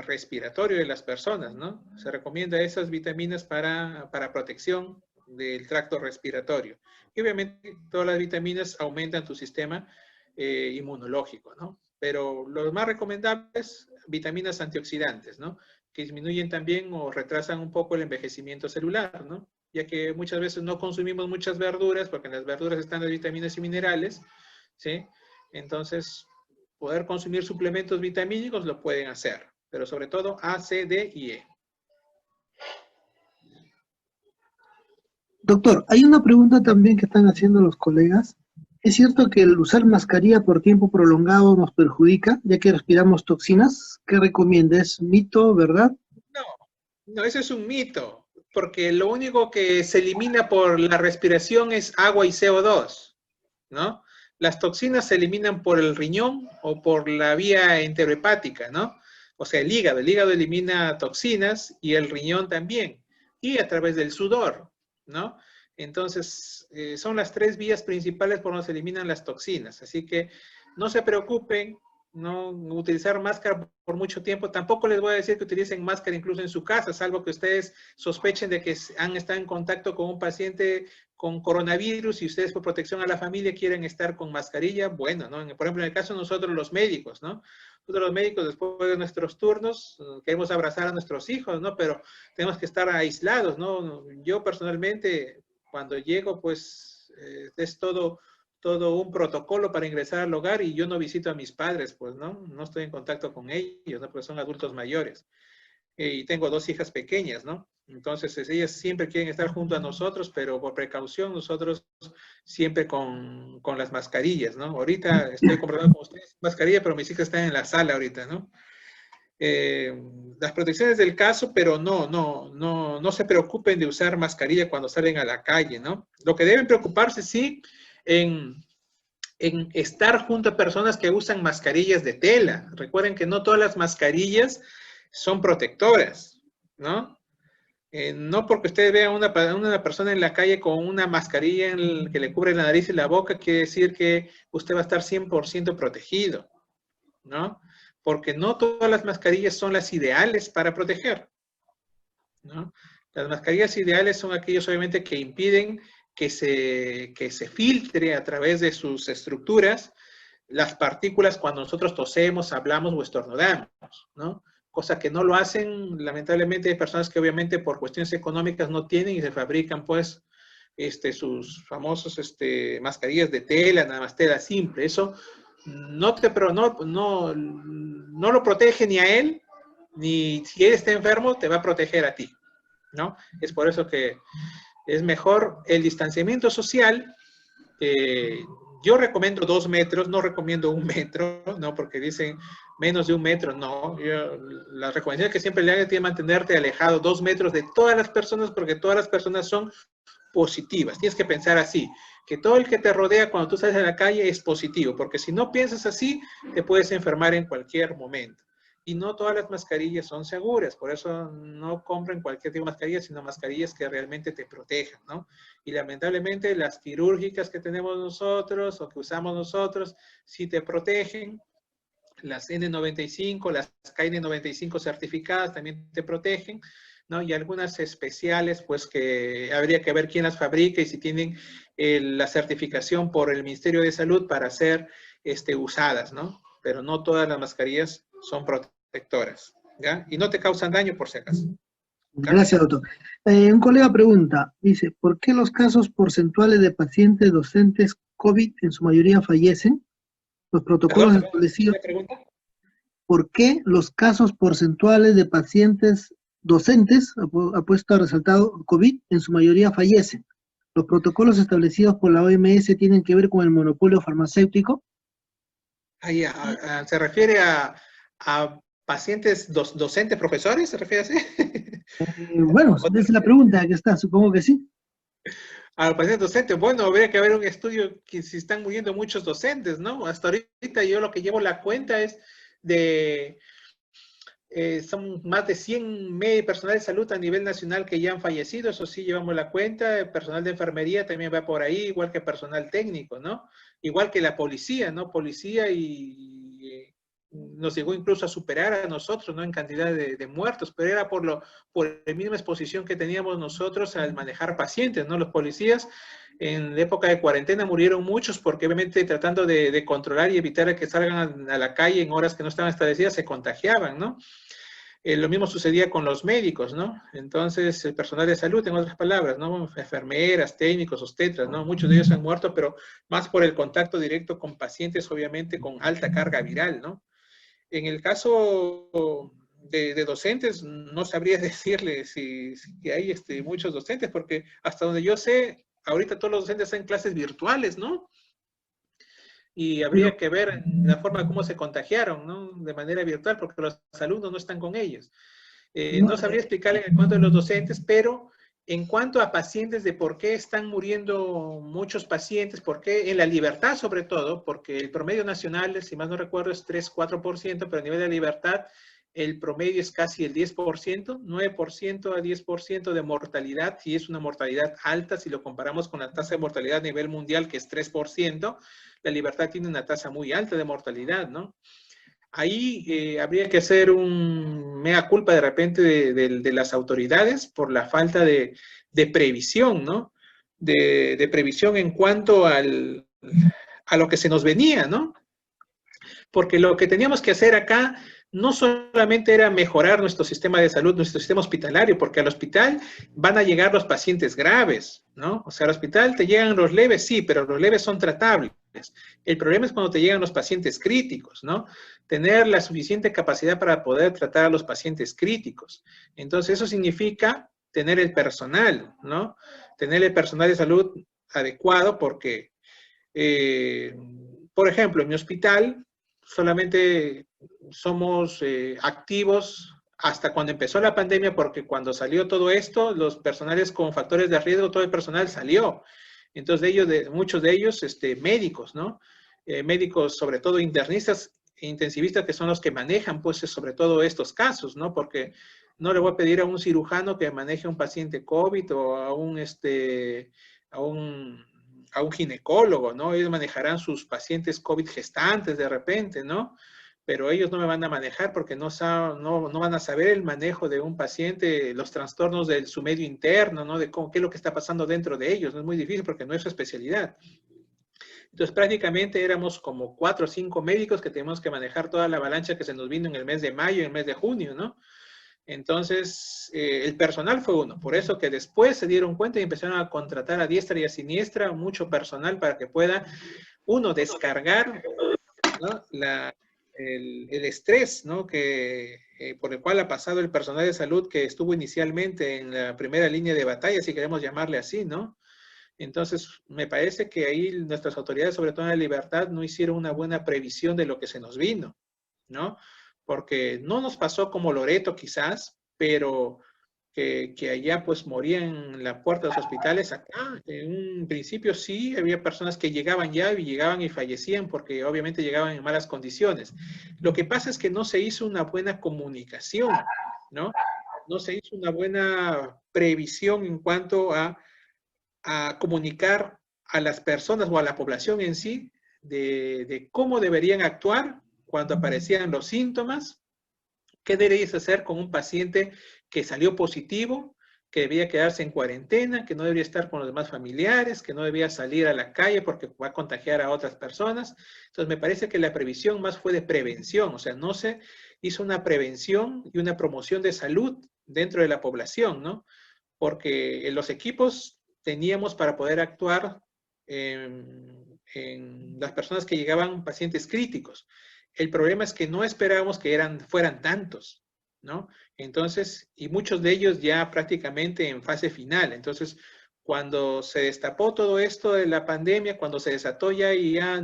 respiratorio de las personas, ¿no? Se recomienda esas vitaminas para protección del tracto respiratorio. Y obviamente todas las vitaminas aumentan tu sistema inmunológico, ¿no? Pero los más recomendables, vitaminas antioxidantes, ¿no? Que disminuyen también o retrasan un poco el envejecimiento celular, ¿no? Ya que muchas veces no consumimos muchas verduras, porque en las verduras están las vitaminas y minerales, ¿sí? Entonces, poder consumir suplementos vitamínicos lo pueden hacer, pero sobre todo A, C, D y E. Doctor, hay una pregunta también que están haciendo los colegas. ¿Es cierto que el usar mascarilla por tiempo prolongado nos perjudica, ya que respiramos toxinas? ¿Qué recomienda? ¿Es mito, verdad? No, eso es un mito, porque lo único que se elimina por la respiración es agua y CO2, ¿no? Las toxinas se eliminan por el riñón o por la vía enterohepática, ¿no? O sea, el hígado elimina toxinas y el riñón también, y a través del sudor, ¿no? Entonces, son las tres vías principales por donde se eliminan las toxinas, así que no se preocupen, no utilizar máscara por mucho tiempo. Tampoco les voy a decir que utilicen máscara incluso en su casa, salvo que ustedes sospechen de que han estado en contacto con un paciente con coronavirus y ustedes por protección a la familia quieren estar con mascarilla. Bueno, ¿no? Por ejemplo, en el caso de nosotros los médicos, ¿no? Nosotros los médicos después de nuestros turnos queremos abrazar a nuestros hijos, ¿no? Pero tenemos que estar aislados, ¿no? Yo personalmente cuando llego pues es todo un protocolo para ingresar al hogar y yo no visito a mis padres, pues, ¿no? No estoy en contacto con ellos, ¿no? Porque son adultos mayores. Y tengo dos hijas pequeñas, ¿no? Entonces, ellas siempre quieren estar junto a nosotros, pero por precaución, nosotros siempre con las mascarillas, ¿no? Ahorita estoy comprobando con ustedes mascarilla, pero mis hijas están en la sala ahorita, ¿no? Las protecciones del caso, pero no se preocupen de usar mascarilla cuando salen a la calle, ¿no? Lo que deben preocuparse, sí, en estar junto a personas que usan mascarillas de tela. Recuerden que no todas las mascarillas son protectoras, ¿no? No porque ustedes vean una persona en la calle con una mascarilla que le cubre la nariz y la boca, quiere decir que usted va a estar 100% protegido, ¿no? Porque no todas las mascarillas son las ideales para proteger, ¿no? Las mascarillas ideales son aquellas obviamente que impiden que se filtre a través de sus estructuras las partículas cuando nosotros tosemos, hablamos o estornudamos, ¿no? Cosa que no lo hacen, lamentablemente, hay personas que obviamente por cuestiones económicas no tienen y se fabrican pues sus famosos mascarillas de tela, nada más tela simple. Eso no lo protege ni a él, ni si él está enfermo, te va a proteger a ti, ¿no? Es por eso que es mejor el distanciamiento social. Yo recomiendo 2 metros, no recomiendo 1 metro, ¿no? Porque dicen menos de 1 metro, no. La recomendación que siempre le hago es que mantenerte alejado 2 metros de todas las personas, porque todas las personas son positivas. Tienes que pensar así, que todo el que te rodea cuando tú sales a la calle es positivo, porque si no piensas así, te puedes enfermar en cualquier momento. Y no todas las mascarillas son seguras, por eso no compren cualquier tipo de mascarilla, sino mascarillas que realmente te protejan, ¿no? Y lamentablemente las quirúrgicas que tenemos nosotros o que usamos nosotros, sí te protegen. Las N95, las KN95 certificadas también te protegen, ¿no? Y algunas especiales, pues que habría que ver quién las fabrica y si tienen la certificación por el Ministerio de Salud para ser usadas, ¿no? Pero no todas las mascarillas son protectoras, ¿ya? Y no te causan daño por si acaso. Gracias, doctor. Un colega pregunta, dice, ¿por qué los casos porcentuales de pacientes docentes COVID en su mayoría fallecen? Los protocolos establecidos. ¿Por qué los casos porcentuales de pacientes docentes, ha puesto resaltado, COVID, en su mayoría fallecen? ¿Los protocolos establecidos por la OMS tienen que ver con el monopolio farmacéutico? Ahí, ¿se refiere a pacientes docentes, profesores? ¿Se refiere así? Bueno, esa es la pregunta que está, supongo que sí. A los pacientes docentes, bueno, habría que haber un estudio que si están muriendo muchos docentes, ¿no? Hasta ahorita yo lo que llevo la cuenta es de, son más de 100 personal de salud a nivel nacional que ya han fallecido, eso sí llevamos la cuenta, el personal de enfermería también va por ahí, igual que personal técnico, ¿no? Igual que la policía, ¿no? Policía y nos llegó incluso a superar a nosotros, ¿no? En cantidad de muertos, pero era por la misma exposición que teníamos nosotros al manejar pacientes, ¿no? Los policías en la época de cuarentena murieron muchos porque obviamente tratando de controlar y evitar que salgan a la calle en horas que no estaban establecidas, se contagiaban, ¿no? Lo mismo sucedía con los médicos, ¿no? Entonces, el personal de salud, en otras palabras, ¿no? Enfermeras, técnicos, obstetras, ¿no? Muchos de ellos han muerto, pero más por el contacto directo con pacientes, obviamente, con alta carga viral, ¿no? En el caso de docentes, no sabría decirle si hay muchos docentes, porque hasta donde yo sé, ahorita todos los docentes están en clases virtuales, ¿no? Y habría que ver la forma como se contagiaron, ¿no? De manera virtual, porque los alumnos no están con ellos. No sabría explicarle en cuanto a los docentes, pero en cuanto a pacientes de por qué están muriendo muchos pacientes, por qué en la libertad sobre todo, porque el promedio nacional, si más no recuerdo, es 3-4%, pero a nivel de libertad el promedio es casi el 10%, 9% a 10% de mortalidad, y es una mortalidad alta si lo comparamos con la tasa de mortalidad a nivel mundial, que es 3%, la libertad tiene una tasa muy alta de mortalidad, ¿no? Ahí habría que hacer un mea culpa de repente de las autoridades por la falta de previsión, ¿no? De previsión en cuanto a lo que se nos venía, ¿no? Porque lo que teníamos que hacer acá no solamente era mejorar nuestro sistema de salud, nuestro sistema hospitalario, porque al hospital van a llegar los pacientes graves, ¿no? O sea, al hospital te llegan los leves, sí, pero los leves son tratables. El problema es cuando te llegan los pacientes críticos, ¿no? Tener la suficiente capacidad para poder tratar a los pacientes críticos. Entonces, eso significa tener el personal, ¿no? Tener el personal de salud adecuado porque, por ejemplo, en mi hospital solamente somos activos hasta cuando empezó la pandemia, porque cuando salió todo esto, los personales con factores de riesgo, todo el personal salió. Entonces, muchos de ellos, médicos, ¿no? Médicos, sobre todo internistas e intensivistas, que son los que manejan, pues, sobre todo estos casos, ¿no? Porque no le voy a pedir a un cirujano que maneje a un paciente COVID o a un ginecólogo, ¿no? Ellos manejarán sus pacientes COVID gestantes de repente, ¿no? Pero ellos no me van a manejar porque no van a saber el manejo de un paciente, los trastornos de su medio interno, ¿no? De qué es lo que está pasando dentro de ellos. No es muy difícil porque no es su especialidad. Entonces, prácticamente éramos como 4 o 5 médicos que teníamos que manejar toda la avalancha que se nos vino en el mes de mayo y en el mes de junio, ¿no? Entonces, el personal fue uno. Por eso que después se dieron cuenta y empezaron a contratar a diestra y a siniestra mucho personal para que pueda, uno, descargar, ¿no? el estrés, ¿no? Por el cual ha pasado el personal de salud que estuvo inicialmente en la primera línea de batalla, si queremos llamarle así, ¿no? Entonces, me parece que ahí nuestras autoridades, sobre todo en la libertad, no hicieron una buena previsión de lo que se nos vino, ¿no? Porque no nos pasó como Loreto quizás, pero que allá pues morían en la puerta de los hospitales. Acá, en un principio sí, había personas que llegaban y fallecían porque obviamente llegaban en malas condiciones. Lo que pasa es que no se hizo una buena comunicación, ¿no? No se hizo una buena previsión en cuanto a comunicar a las personas o a la población en sí de cómo deberían actuar cuando aparecían los síntomas, qué deberías hacer con un paciente que salió positivo, que debía quedarse en cuarentena, que no debería estar con los demás familiares, que no debía salir a la calle porque va a contagiar a otras personas. Entonces, me parece que la previsión más fue de prevención, o sea, no se hizo una prevención y una promoción de salud dentro de la población, ¿no? Porque los equipos teníamos para poder actuar en las personas que llegaban pacientes críticos. El problema es que no esperábamos que fueran tantos, ¿no? Entonces, y muchos de ellos ya prácticamente en fase final. Entonces, cuando se destapó todo esto de la pandemia, cuando se desató ya y ya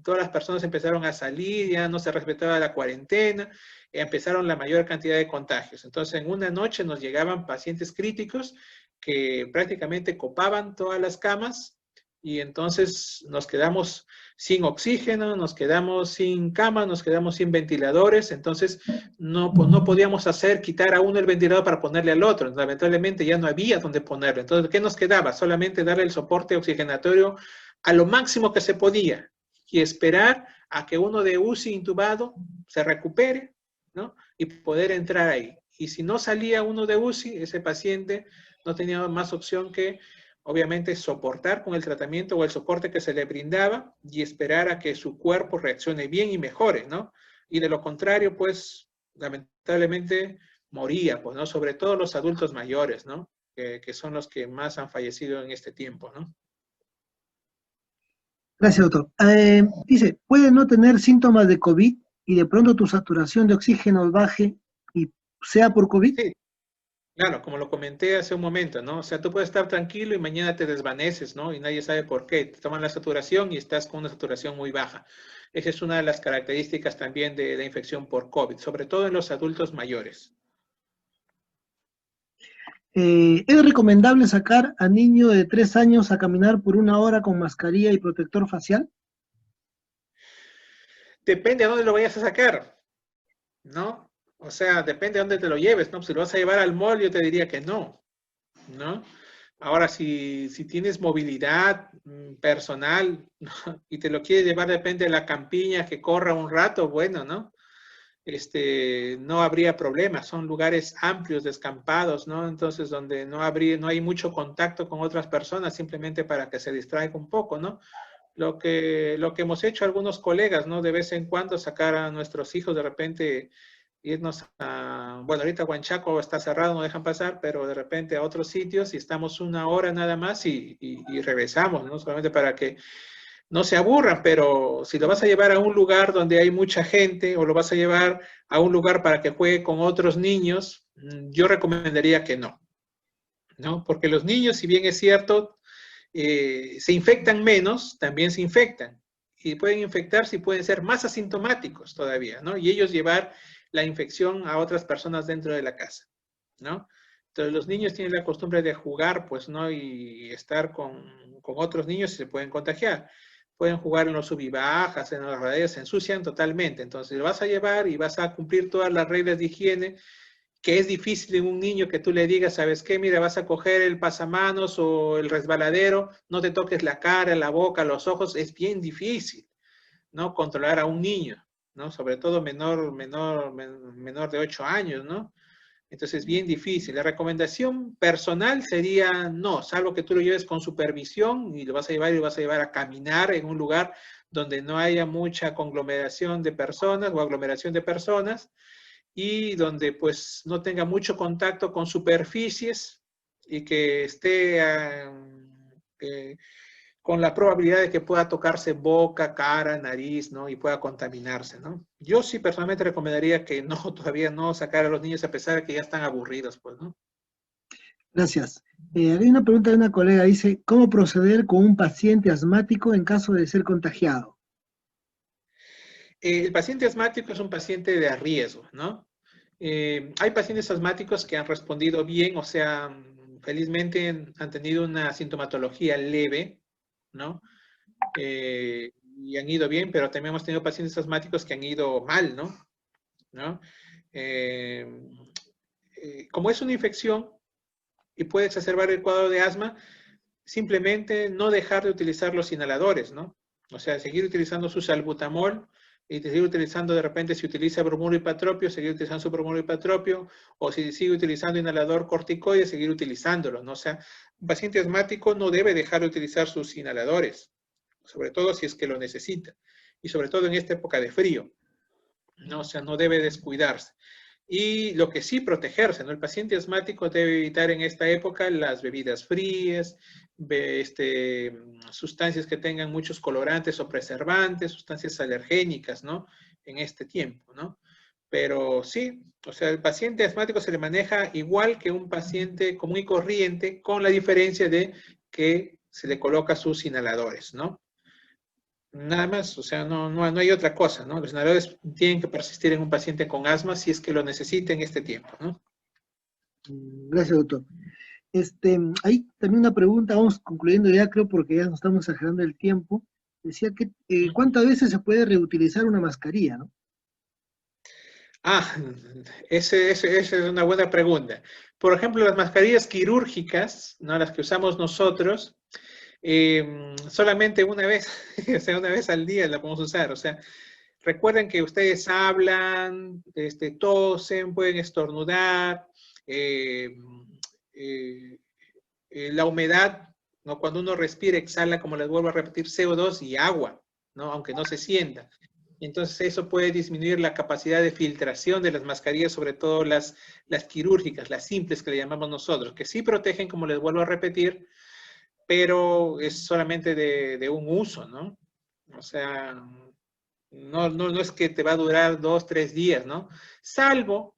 todas las personas empezaron a salir, ya no se respetaba la cuarentena, empezaron la mayor cantidad de contagios. Entonces, en una noche nos llegaban pacientes críticos que prácticamente copaban todas las camas y entonces nos quedamos sin oxígeno, nos quedamos sin cama, nos quedamos sin ventiladores, entonces no podíamos quitar a uno el ventilador para ponerle al otro, lamentablemente ya no había donde ponerlo, entonces ¿qué nos quedaba? Solamente darle el soporte oxigenatorio a lo máximo que se podía y esperar a que uno de UCI intubado se recupere, ¿no? Y poder entrar ahí. Y si no salía uno de UCI, ese paciente no tenía más opción que obviamente soportar con el tratamiento o el soporte que se le brindaba y esperar a que su cuerpo reaccione bien y mejore, ¿no? Y de lo contrario, pues, lamentablemente moría, pues, ¿no? Sobre todo los adultos mayores, ¿no? Que son los que más han fallecido en este tiempo, ¿no? Gracias, doctor. Dice, puede no tener síntomas de COVID y de pronto tu saturación de oxígeno baje y sea por COVID. Sí. Claro, como lo comenté hace un momento, ¿no? O sea, tú puedes estar tranquilo y mañana te desvaneces, ¿no? Y nadie sabe por qué. Te toman la saturación y estás con una saturación muy baja. Esa es una de las características también de la infección por COVID, sobre todo en los adultos mayores. ¿Es recomendable sacar a niño de 3 años a caminar por 1 hora con mascarilla y protector facial? Depende a dónde lo vayas a sacar, ¿no? O sea, depende de dónde te lo lleves, ¿no? Si lo vas a llevar al mall, yo te diría que no, ¿no? Ahora, si tienes movilidad personal, ¿no? Y te lo quieres llevar, depende de la campiña, que corra un rato, bueno, ¿no? No habría problema, son lugares amplios, descampados, ¿no? Entonces, donde no hay mucho contacto con otras personas, simplemente para que se distraiga un poco, ¿no? Lo que hemos hecho algunos colegas, ¿no? De vez en cuando sacar a nuestros hijos, de repente irnos a, bueno, ahorita Huanchaco está cerrado, no dejan pasar, pero de repente a otros sitios y estamos 1 hora nada más y regresamos, ¿no? Solamente para que no se aburran, pero si lo vas a llevar a un lugar donde hay mucha gente o lo vas a llevar a un lugar para que juegue con otros niños, yo recomendaría que no, ¿no? Porque los niños, si bien es cierto, se infectan menos, también se infectan. Y pueden infectarse y pueden ser más asintomáticos todavía, ¿no? Y ellos llevar la infección a otras personas dentro de la casa, ¿no? Entonces los niños tienen la costumbre de jugar, pues, ¿no? Y estar con otros niños y se pueden contagiar. Pueden jugar en los sub y bajas, en las redes, se ensucian totalmente. Entonces lo vas a llevar y vas a cumplir todas las reglas de higiene, que es difícil en un niño que tú le digas, ¿sabes qué? Mira, vas a coger el pasamanos o el resbaladero, no te toques la cara, la boca, los ojos, es bien difícil, ¿no? Controlar a un niño, ¿no? Sobre todo menor de 8 años, ¿no? Entonces es bien difícil. La recomendación personal sería no, salvo que tú lo lleves con supervisión y lo vas a llevar y lo vas a llevar a caminar en un lugar donde no haya mucha conglomeración de personas o aglomeración de personas, y donde pues no tenga mucho contacto con superficies y que esté con la probabilidad de que pueda tocarse boca, cara, nariz, ¿no? Y pueda contaminarse, ¿no? Yo sí personalmente recomendaría que no, todavía no sacar a los niños a pesar de que ya están aburridos, pues, ¿no? Gracias. Hay una pregunta de una colega, dice, ¿cómo proceder con un paciente asmático en caso de ser contagiado? El paciente asmático es un paciente de riesgo, ¿no? Hay pacientes asmáticos que han respondido bien, o sea, felizmente han tenido una sintomatología leve, ¿no? Y han ido bien, pero también hemos tenido pacientes asmáticos que han ido mal, ¿no? Como es una infección y puede exacerbar el cuadro de asma, simplemente no dejar de utilizar los inhaladores, ¿no? O sea, seguir utilizando su salbutamol y seguir utilizando de repente, si utiliza bromuro hipatropio, seguir utilizando su bromuro hipatropio, o si sigue utilizando inhalador corticoide, seguir utilizándolo, ¿no? O sea, un paciente asmático no debe dejar de utilizar sus inhaladores, sobre todo si es que lo necesita, y sobre todo en esta época de frío, ¿no? O sea, no debe descuidarse. Y lo que sí, protegerse, ¿no? El paciente asmático debe evitar en esta época las bebidas frías, sustancias que tengan muchos colorantes o preservantes, sustancias alergénicas, ¿no? En este tiempo, ¿no? Pero sí, o sea, el paciente asmático se le maneja igual que un paciente común y corriente, con la diferencia de que se le coloca sus inhaladores, ¿no? Nada más, o sea, no hay otra cosa, ¿no? Los inhaladores tienen que persistir en un paciente con asma si es que lo necesita en este tiempo, ¿no? Gracias, doctor. Ahí también una pregunta, vamos concluyendo ya, creo, porque ya nos estamos exagerando el tiempo. Decía que, ¿cuántas veces se puede reutilizar una mascarilla, no? Ah, esa es una buena pregunta. Por ejemplo, las mascarillas quirúrgicas, ¿no? Las que usamos nosotros, solamente una vez, o sea, una vez al día la podemos usar. O sea, recuerden que ustedes hablan, tosen, pueden estornudar, la humedad, ¿no? Cuando uno respira, exhala, como les vuelvo a repetir, CO2 y agua, ¿no? Aunque no se sienta. Entonces eso puede disminuir la capacidad de filtración de las mascarillas, sobre todo las quirúrgicas, las simples que le llamamos nosotros, que sí protegen, como les vuelvo a repetir, pero es solamente de un uso, ¿no? O sea, no es que te va a durar 2, 3 días, ¿no? Salvo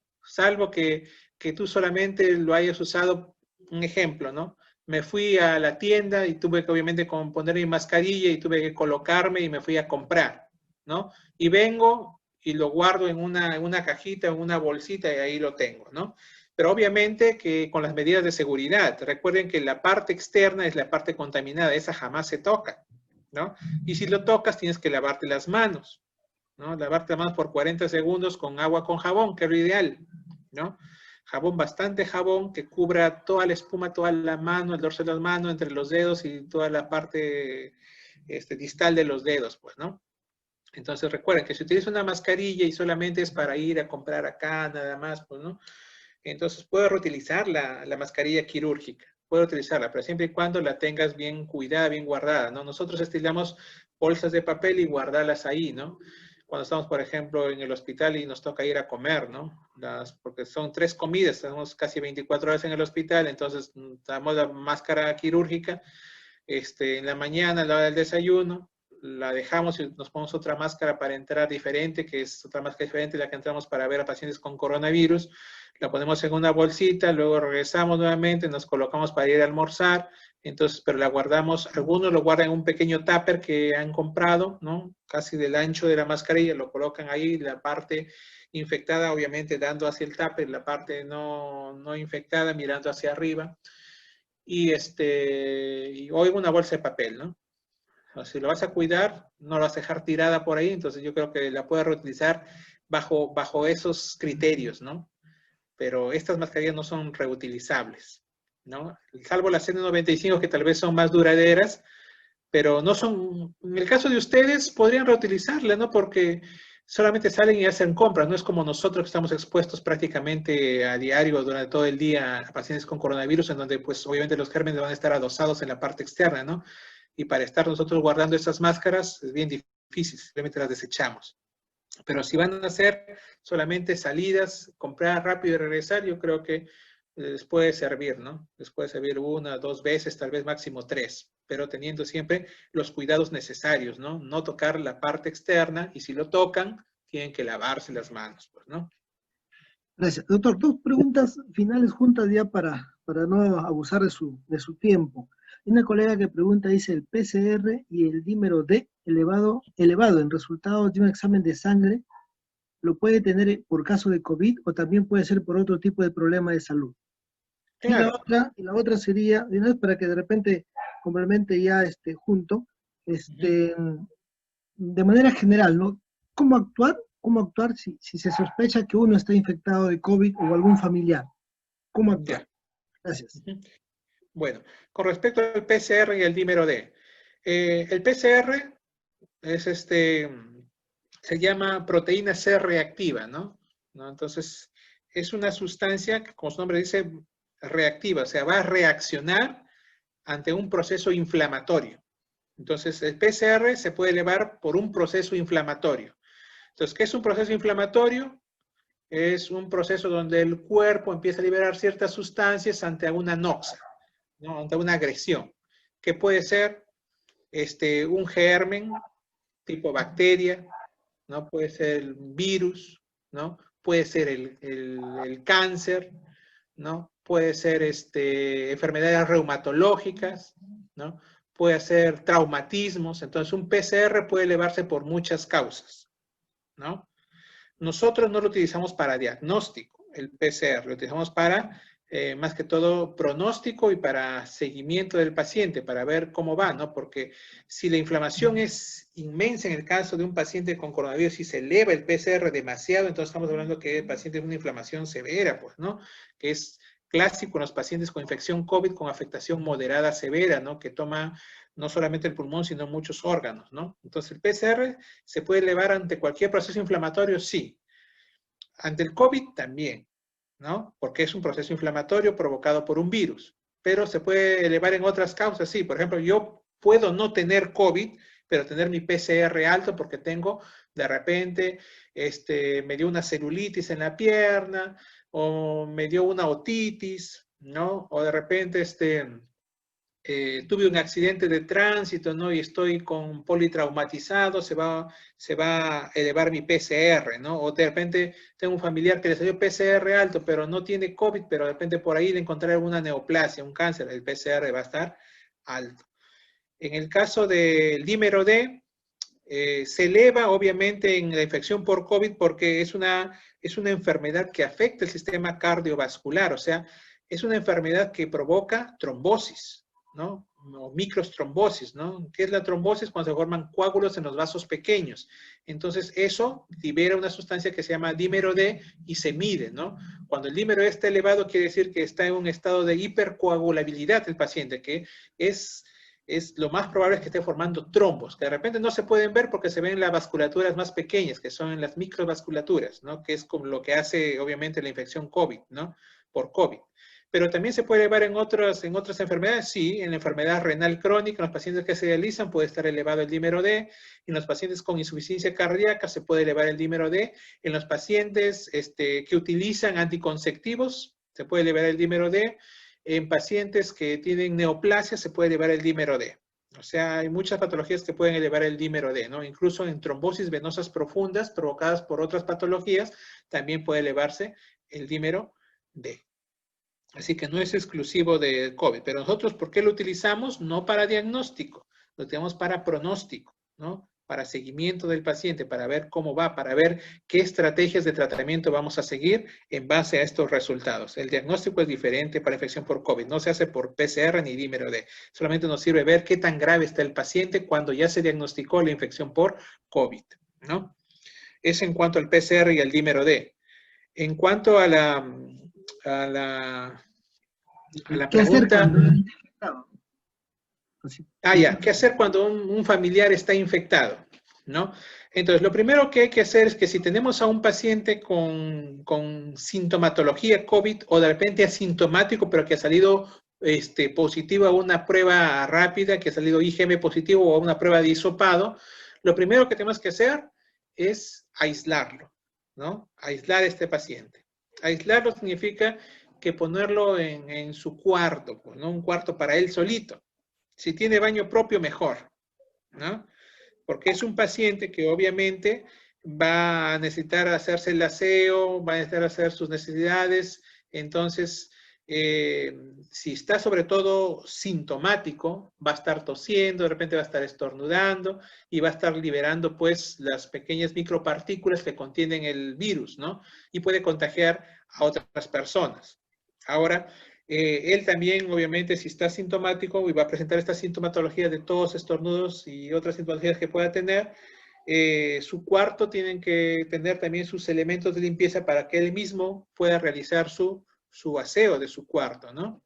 que tú solamente lo hayas usado, un ejemplo, ¿no? Me fui a la tienda y tuve que obviamente poner mi mascarilla y tuve que colocarme y me fui a comprar, ¿no? Y vengo y lo guardo en una cajita, en una bolsita y ahí lo tengo, ¿no? Pero obviamente que con las medidas de seguridad. Recuerden que la parte externa es la parte contaminada, esa jamás se toca, ¿no? Y si lo tocas tienes que lavarte las manos, ¿no? Lavarte las manos por 40 segundos con agua con jabón, que es lo ideal, ¿no? Jabón, bastante jabón que cubra toda la espuma, toda la mano, el dorso de las manos, entre los dedos y toda la parte distal de los dedos, pues, ¿no? Entonces recuerden que si utiliza una mascarilla y solamente es para ir a comprar acá, nada más, pues, ¿no? Entonces puedo reutilizar la mascarilla quirúrgica, puedo utilizarla, pero siempre y cuando la tengas bien cuidada, bien guardada, ¿no? Nosotros estilamos bolsas de papel y guardarlas ahí, ¿no? Cuando estamos, por ejemplo, en el hospital y nos toca ir a comer, ¿no? Porque son 3 comidas, estamos casi 24 horas en el hospital, entonces damos la máscara quirúrgica en la mañana, a la hora del desayuno, la dejamos y nos ponemos otra máscara para entrar diferente, que es otra máscara diferente, la que entramos para ver a pacientes con coronavirus, la ponemos en una bolsita, luego regresamos nuevamente, nos colocamos para ir a almorzar, entonces, pero la guardamos, algunos lo guardan en un pequeño tupper que han comprado, ¿no? Casi del ancho de la mascarilla, lo colocan ahí, la parte infectada, obviamente, dando hacia el tupper, la parte no infectada, mirando hacia arriba, y o una bolsa de papel, ¿no? O si lo vas a cuidar, no lo vas a dejar tirada por ahí, entonces yo creo que la puedes reutilizar bajo esos criterios, ¿no? Pero estas mascarillas no son reutilizables, ¿no? Salvo las N95 que tal vez son más duraderas, pero no son, en el caso de ustedes, podrían reutilizarla, ¿no? Porque solamente salen y hacen compras, no es como nosotros que estamos expuestos prácticamente a diario durante todo el día a pacientes con coronavirus, en donde pues obviamente los gérmenes van a estar adosados en la parte externa, ¿no? Y para estar nosotros guardando esas máscaras es bien difícil, simplemente las desechamos. Pero si van a hacer solamente salidas, comprar rápido y regresar, yo creo que les puede servir, ¿no? Les puede servir 1, 2 veces, tal vez máximo 3, pero teniendo siempre los cuidados necesarios, ¿no? No tocar la parte externa y si lo tocan, tienen que lavarse las manos, pues, ¿no? Gracias. Doctor, 2 preguntas finales juntas ya para no abusar de su tiempo. Hay una colega que pregunta, dice, el PCR y el dímero D elevado en resultados de un examen de sangre, ¿lo puede tener por caso de COVID o también puede ser por otro tipo de problema de salud? Claro. Y la otra sería, de una vez para que de repente complemente ya junto, de manera general, ¿no? ¿Cómo actuar? ¿Cómo actuar si se sospecha que uno está infectado de COVID o algún familiar? ¿Cómo actuar? Ya. Gracias. Bueno, con respecto al PCR y el dímero D, el PCR es se llama proteína C reactiva, ¿no? Entonces, es una sustancia que, como su nombre dice, reactiva, o sea, va a reaccionar ante un proceso inflamatorio. Entonces, el PCR se puede elevar por un proceso inflamatorio. Entonces, ¿qué es un proceso inflamatorio? Es un proceso donde el cuerpo empieza a liberar ciertas sustancias ante una noxa, ¿no? Ante una agresión, que puede ser un germen tipo bacteria, ¿no? Puede ser el virus, ¿no? Puede ser el cáncer, ¿no? Puede ser enfermedades reumatológicas, ¿no? Puede ser traumatismos. Entonces, un PCR puede elevarse por muchas causas, ¿no? Nosotros no lo utilizamos para diagnóstico, el PCR, lo utilizamos para, más que todo, pronóstico y para seguimiento del paciente, para ver cómo va, ¿no? Porque si la inflamación es inmensa en el caso de un paciente con coronavirus y se eleva el PCR demasiado, entonces estamos hablando que el paciente tiene una inflamación severa, pues, ¿no? Que es clásico en los pacientes con infección COVID con afectación moderada severa, ¿no? Que toma no solamente el pulmón, sino muchos órganos, ¿no? Entonces, el PCR se puede elevar ante cualquier proceso inflamatorio, sí. Ante el COVID también, ¿no? Porque es un proceso inflamatorio provocado por un virus. Pero se puede elevar en otras causas, sí. Por ejemplo, yo puedo no tener COVID, pero tener mi PCR alto porque tengo, de repente, me dio una celulitis en la pierna, o me dio una otitis, ¿no? O de repente, tuve un accidente de tránsito, ¿no? Y estoy con politraumatizado, se va a elevar mi PCR, ¿no? O de repente tengo un familiar que le salió PCR alto, pero no tiene COVID, pero de repente por ahí le encontré alguna neoplasia, un cáncer, el PCR va a estar alto. En el caso del dímero D, se eleva obviamente en la infección por COVID porque es una enfermedad que afecta el sistema cardiovascular, o sea, es una enfermedad que provoca trombosis, ¿no? O microtrombosis, ¿no? ¿Qué es la trombosis? Cuando se forman coágulos en los vasos pequeños. Entonces, eso libera una sustancia que se llama dímero D y se mide, ¿no? Cuando el dímero D está elevado, quiere decir que está en un estado de hipercoagulabilidad el paciente, que es lo más probable es que esté formando trombos, que de repente no se pueden ver porque se ven las vasculaturas más pequeñas, que son las microvasculaturas, ¿no? Que es como lo que hace, obviamente, la infección COVID, ¿no? Por COVID. Pero también se puede elevar en otras enfermedades, sí, en la enfermedad renal crónica, en los pacientes que se dializan puede estar elevado el dímero D, en los pacientes con insuficiencia cardíaca se puede elevar el dímero D, en los pacientes que utilizan anticonceptivos se puede elevar el dímero D, en pacientes que tienen neoplasia se puede elevar el dímero D. O sea, hay muchas patologías que pueden elevar el dímero D, ¿no? Incluso en trombosis venosas profundas provocadas por otras patologías también puede elevarse el dímero D. Así que no es exclusivo de COVID. Pero nosotros, ¿por qué lo utilizamos? No para diagnóstico, lo utilizamos para pronóstico, ¿no? Para seguimiento del paciente, para ver cómo va, para ver qué estrategias de tratamiento vamos a seguir en base a estos resultados. El diagnóstico es diferente para infección por COVID, no se hace por PCR ni dímero D. Solamente nos sirve ver qué tan grave está el paciente cuando ya se diagnosticó la infección por COVID, ¿no? Es en cuanto al PCR y al dímero D. En cuanto a la pregunta... ¿Qué hacer cuando un familiar está infectado? ¿No? Entonces, lo primero que hay que hacer es que si tenemos a un paciente con sintomatología COVID o de repente asintomático, pero que ha salido positivo a una prueba rápida, que ha salido IgM positivo o a una prueba de hisopado, lo primero que tenemos que hacer es aislarlo, ¿no? Aislar a este paciente. Aislarlo significa que ponerlo en su cuarto, ¿no? Un cuarto para él solito. Si tiene baño propio, mejor, ¿no? Porque es un paciente que obviamente va a necesitar hacerse el aseo, va a necesitar hacer sus necesidades. Entonces, si está sobre todo sintomático, va a estar tosiendo, de repente va a estar estornudando y va a estar liberando pues las pequeñas micropartículas que contienen el virus, ¿no? Y puede contagiar a otras personas. Ahora, él también, obviamente, si está sintomático y va a presentar esta sintomatología de tos, estornudos y otras sintomatologías que pueda tener, su cuarto tienen que tener también sus elementos de limpieza para que él mismo pueda realizar su aseo de su cuarto, ¿no?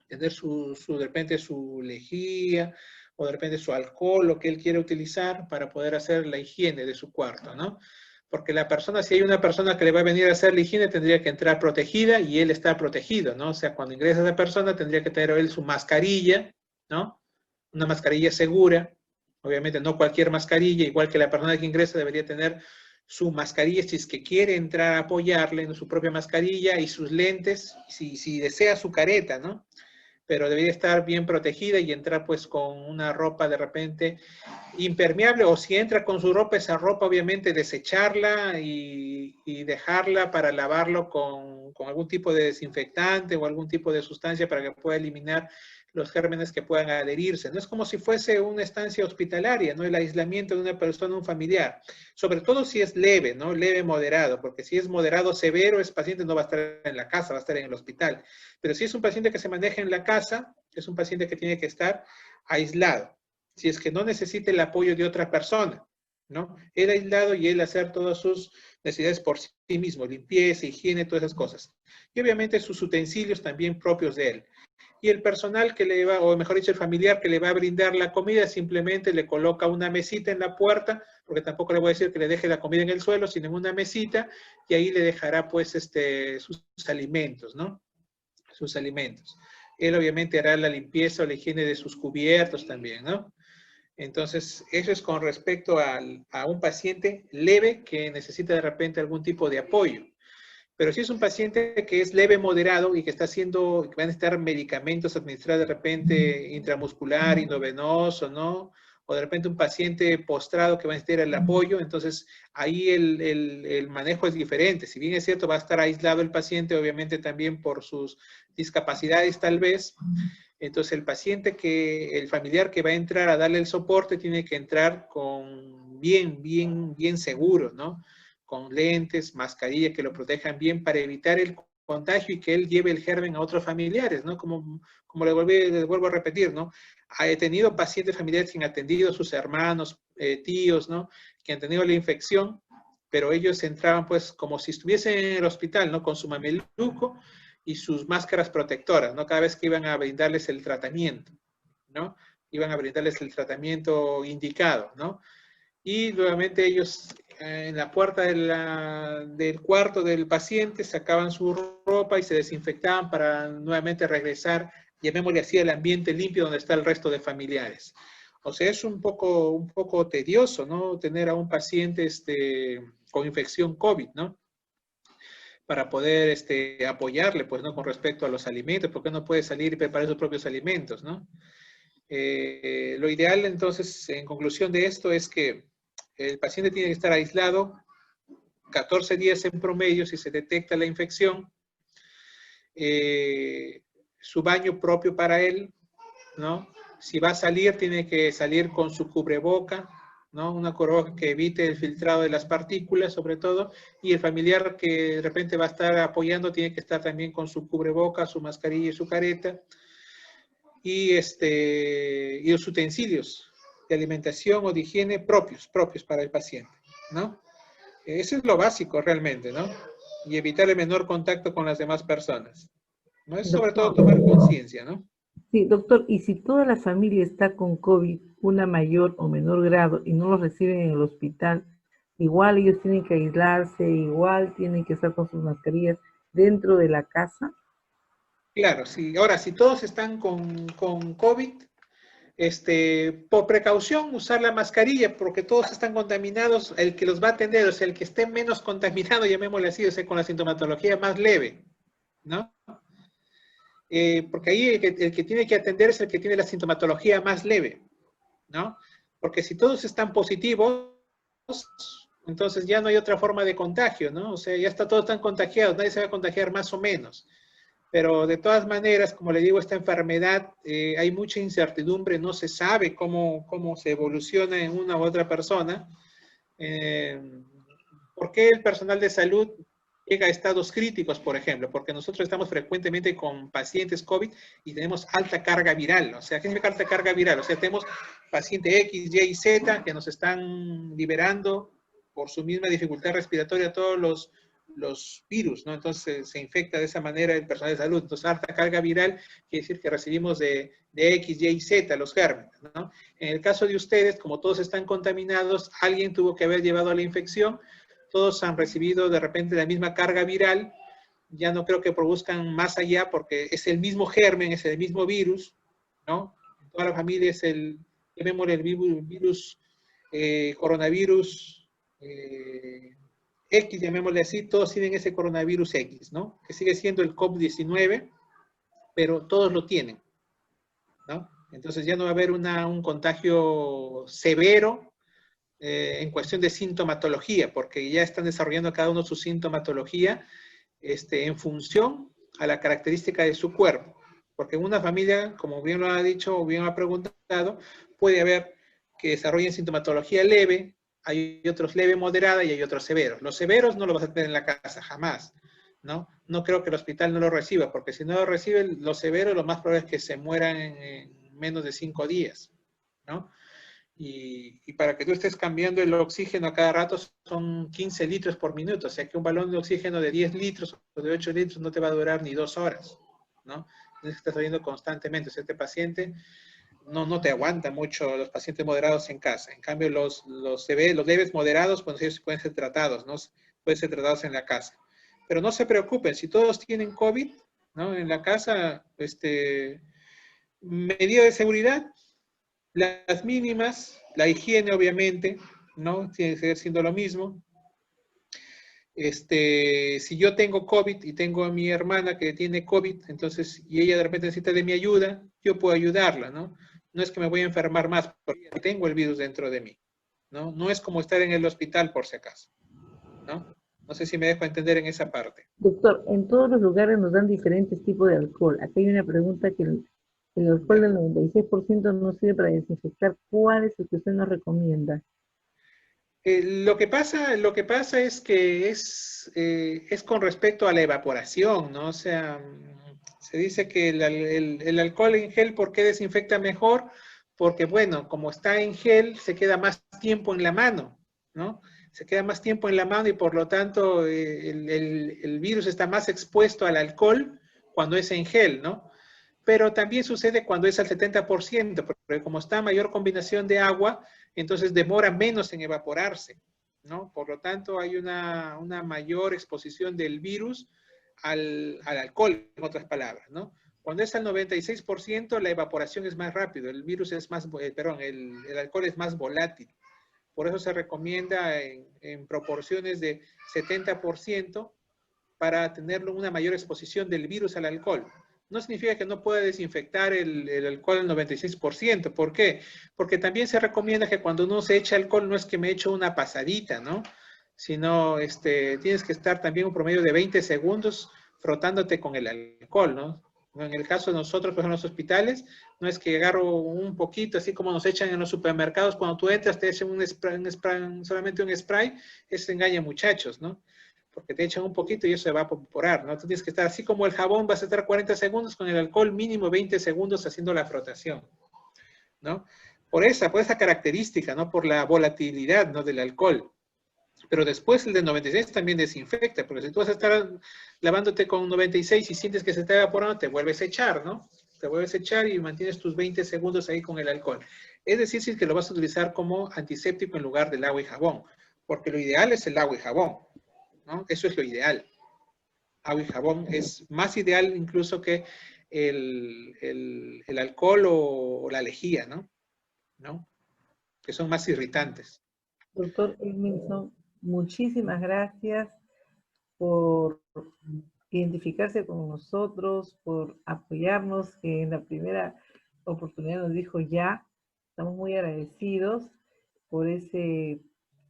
Tener de repente su lejía o de repente su alcohol, lo que él quiere utilizar para poder hacer la higiene de su cuarto, ¿no? Porque la persona, si hay una persona que le va a venir a hacer la higiene, tendría que entrar protegida y él está protegido, ¿no? O sea, cuando ingresa esa persona, tendría que tener él su mascarilla, ¿no? Una mascarilla segura. Obviamente no cualquier mascarilla, igual que la persona que ingresa debería tener su mascarilla si es que quiere entrar a apoyarle en su propia mascarilla y sus lentes, si desea su careta, ¿no? Pero debería estar bien protegida y entrar pues con una ropa de repente impermeable, o si entra con su ropa, esa ropa obviamente desecharla y dejarla para lavarlo con con algún tipo de desinfectante o algún tipo de sustancia para que pueda eliminar los gérmenes que puedan adherirse. No es como si fuese una estancia hospitalaria, ¿no? El aislamiento de una persona, un familiar. Sobre todo si es leve, ¿no? Leve, moderado, porque si es moderado, severo, ese paciente no va a estar en la casa, va a estar en el hospital. Pero si es un paciente que se maneja en la casa, es un paciente que tiene que estar aislado. Si es que no necesita el apoyo de otra persona, ¿no? Él aislado y él hacer todas sus necesidades por sí mismo, limpieza, higiene, todas esas cosas. Y obviamente sus utensilios también propios de él. Y el personal que le va, o mejor dicho, el familiar que le va a brindar la comida, simplemente le coloca una mesita en la puerta, porque tampoco le voy a decir que le deje la comida en el suelo, sino en una mesita, y ahí le dejará pues sus alimentos, ¿no? Sus alimentos. Él obviamente hará la limpieza o la higiene de sus cubiertos también, ¿no? Entonces, eso es con respecto a un paciente leve que necesita de repente algún tipo de apoyo. Pero si es un paciente que es leve, moderado y que está haciendo, que van a necesitar medicamentos administrados de repente intramuscular, endovenoso, ¿no? O de repente un paciente postrado que va a necesitar el apoyo, entonces ahí el manejo es diferente. Si bien es cierto, va a estar aislado el paciente, obviamente también por sus discapacidades tal vez. Entonces el familiar que va a entrar a darle el soporte tiene que entrar con bien seguro, ¿no? Con lentes, mascarilla que lo protejan bien para evitar el contagio y que él lleve el germen a otros familiares, ¿no? Como le vuelvo a repetir, ¿no? He tenido pacientes familiares que han atendido a sus hermanos, tíos, ¿no? Que han tenido la infección, pero ellos entraban pues como si estuviesen en el hospital, ¿no? Con su mameluco y sus máscaras protectoras, ¿no? Cada vez que iban a brindarles el tratamiento, ¿no? Iban a brindarles el tratamiento indicado, ¿no? Y nuevamente ellos en la puerta del cuarto del paciente sacaban su ropa y se desinfectaban para nuevamente regresar, llamémosle así, al ambiente limpio donde está el resto de familiares. O sea, es un poco tedioso, ¿no? Tener a un paciente con infección COVID, ¿no? Para poder apoyarle, pues, ¿no? Con respecto a los alimentos, porque no puede salir y preparar sus propios alimentos, ¿no? Lo ideal, entonces, en conclusión de esto, es que el paciente tiene que estar aislado 14 días en promedio si se detecta la infección, su baño propio para él, ¿no? Si va a salir, tiene que salir con su cubreboca, ¿no? Una cubreboca que evite el filtrado de las partículas, sobre todo, y el familiar que de repente va a estar apoyando tiene que estar también con su cubreboca, su mascarilla y su careta, y los utensilios de alimentación o de higiene propios para el paciente, ¿no? Eso es lo básico realmente, ¿no? Y evitar el menor contacto con las demás personas, ¿no? Es sobre todo tomar conciencia, ¿no? Sí, doctor, y si toda la familia está con COVID, una mayor o menor grado, y no los reciben en el hospital, igual ellos tienen que aislarse, igual tienen que estar con sus mascarillas dentro de la casa. Claro, sí. Ahora, si todos están con COVID, por precaución, usar la mascarilla, porque todos están contaminados, el que los va a atender, o sea, el que esté menos contaminado, llamémosle así, o sea, con la sintomatología más leve, ¿no? Porque ahí el que tiene que atender es el que tiene la sintomatología más leve, ¿no? Porque si todos están positivos, entonces ya no hay otra forma de contagio, ¿no? O sea, ya todos están contagiados, nadie se va a contagiar más o menos. Pero de todas maneras, como le digo, esta enfermedad, hay mucha incertidumbre, no se sabe cómo se evoluciona en una u otra persona. ¿Por qué el personal de salud llega a estados críticos, por ejemplo? Porque nosotros estamos frecuentemente con pacientes COVID y tenemos alta carga viral. O sea, ¿qué significa alta carga viral? O sea, tenemos paciente X, Y y Z que nos están liberando por su misma dificultad respiratoria todos los virus, ¿no? Entonces se infecta de esa manera el personal de salud. Entonces, alta carga viral quiere decir que recibimos de X, Y y Z los gérmenes, ¿no? En el caso de ustedes, como todos están contaminados, alguien tuvo que haber llevado la infección, todos han recibido de repente la misma carga viral, ya no creo que produzcan más allá porque es el mismo germen, es el mismo virus, ¿no? Toda la familia es llamémosle el virus, coronavirus, X, llamémosle así, todos tienen ese coronavirus X, ¿no? Que sigue siendo el COVID-19, pero todos lo tienen, ¿no? Entonces ya no va a haber un contagio severo en cuestión de sintomatología, porque ya están desarrollando cada uno su sintomatología en función a la característica de su cuerpo. Porque en una familia, como bien lo ha dicho o bien lo ha preguntado, puede haber que desarrollen sintomatología leve, hay otros leve, moderada y hay otros severos. Los severos no los vas a tener en la casa, jamás, ¿no? No creo que el hospital no lo reciba, porque si no lo recibe, los severos, lo más probable es que se mueran en menos de 5 días, ¿no? Y para que tú estés cambiando el oxígeno a cada rato son 15 litros por minuto, o sea que un balón de oxígeno de 10 litros o de 8 litros no te va a durar ni 2 horas, ¿no? Tienes que estar saliendo constantemente. O sea, este paciente no te aguanta mucho, los pacientes moderados en casa. En cambio, los leves moderados, pues ellos pueden ser tratados, ¿no? Pueden ser tratados en la casa. Pero no se preocupen, si todos tienen COVID, ¿no? En la casa, medida de seguridad, las mínimas, la higiene obviamente, ¿no? Tiene que seguir siendo lo mismo. Si yo tengo COVID y tengo a mi hermana que tiene COVID, entonces, y ella de repente necesita de mi ayuda, yo puedo ayudarla, ¿no? No es que me voy a enfermar más porque tengo el virus dentro de mí, ¿no? No es como estar en el hospital por si acaso, ¿no? No sé si me dejo entender en esa parte. Doctor, en todos los lugares nos dan diferentes tipos de alcohol. Aquí hay una pregunta que el alcohol del 96% no sirve para desinfectar. ¿Cuál es el que usted nos recomienda? Lo que pasa es que es con respecto a la evaporación, ¿no? O sea, se dice que el alcohol en gel, ¿por qué desinfecta mejor? Porque, bueno, como está en gel, se queda más tiempo en la mano, ¿no? Se queda más tiempo en la mano y por lo tanto el virus está más expuesto al alcohol cuando es en gel, ¿no? Pero también sucede cuando es al 70%, porque como está a mayor combinación de agua, entonces demora menos en evaporarse, ¿no? Por lo tanto, hay una mayor exposición del virus al alcohol, en otras palabras, ¿no? Cuando es al 96%, la evaporación es más rápido, el virus es más, el alcohol es más volátil. Por eso se recomienda en proporciones de 70% para tener una mayor exposición del virus al alcohol. No significa que no pueda desinfectar el alcohol al 96%. ¿Por qué? Porque también se recomienda que cuando uno se echa alcohol no es que me echo una pasadita, ¿no? Sino tienes que estar también un promedio de 20 segundos frotándote con el alcohol, ¿no? En el caso de nosotros, pues en los hospitales, no es que agarro un poquito, así como nos echan en los supermercados, cuando tú entras te echan solamente un spray, eso engaña muchachos, ¿no? Porque te echan un poquito y eso se va a evaporar, ¿no? Tú tienes que estar así como el jabón, vas a estar 40 segundos, con el alcohol mínimo 20 segundos haciendo la frotación, ¿no? Por esa característica, ¿no? Por la volatilidad, ¿no? Del alcohol. Pero después el de 96 también desinfecta, porque si tú vas a estar lavándote con 96 y sientes que se está evaporando, te vuelves a echar, ¿no? Te vuelves a echar y mantienes tus 20 segundos ahí con el alcohol. Es decir, si es que lo vas a utilizar como antiséptico en lugar del agua y jabón, porque lo ideal es el agua y jabón, ¿no? Eso es lo ideal. Agua y jabón es más ideal incluso que el alcohol o la lejía, ¿no? Que son más irritantes. Doctor Edmilson, muchísimas gracias por identificarse con nosotros, por apoyarnos, que en la primera oportunidad nos dijo ya. Estamos muy agradecidos por ese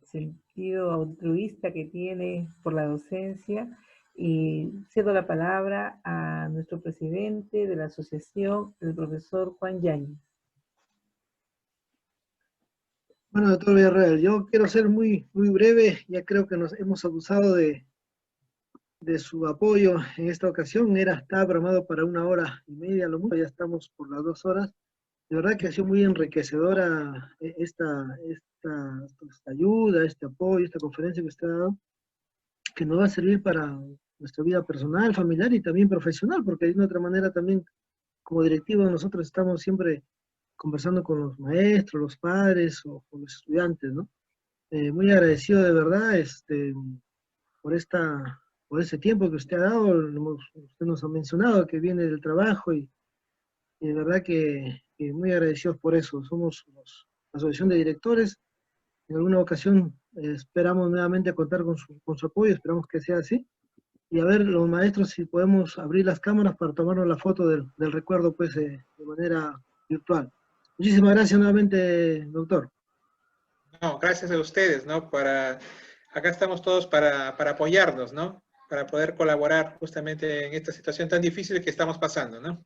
sentido altruista que tiene por la docencia. Y cedo la palabra a nuestro presidente de la asociación, el profesor Juan Yáñez. Bueno, doctor Villarreal, yo quiero ser muy breve, ya creo que nos hemos abusado de su apoyo en esta ocasión. Estaba programado para 1 hora y media, lo mucho, ya estamos por las 2 horas. De verdad que ha sido muy enriquecedora esta ayuda, este apoyo, esta conferencia que usted ha dado, que nos va a servir para nuestra vida personal, familiar y también profesional, porque de una otra manera también como directivos nosotros estamos siempre conversando con los maestros, los padres o con los estudiantes, ¿no? Muy agradecido de verdad por ese tiempo que usted ha dado. Usted nos ha mencionado que viene del trabajo y de verdad que muy agradecidos por eso. Somos la asociación de directores. En alguna ocasión esperamos nuevamente contar con su apoyo, esperamos que sea así. Y a ver, los maestros, si podemos abrir las cámaras para tomarnos la foto del recuerdo, pues, de manera virtual. Muchísimas gracias nuevamente, doctor. No, gracias a ustedes, ¿no? Acá estamos todos para apoyarnos, ¿no? para poder colaborar justamente en esta situación tan difícil que estamos pasando, ¿no?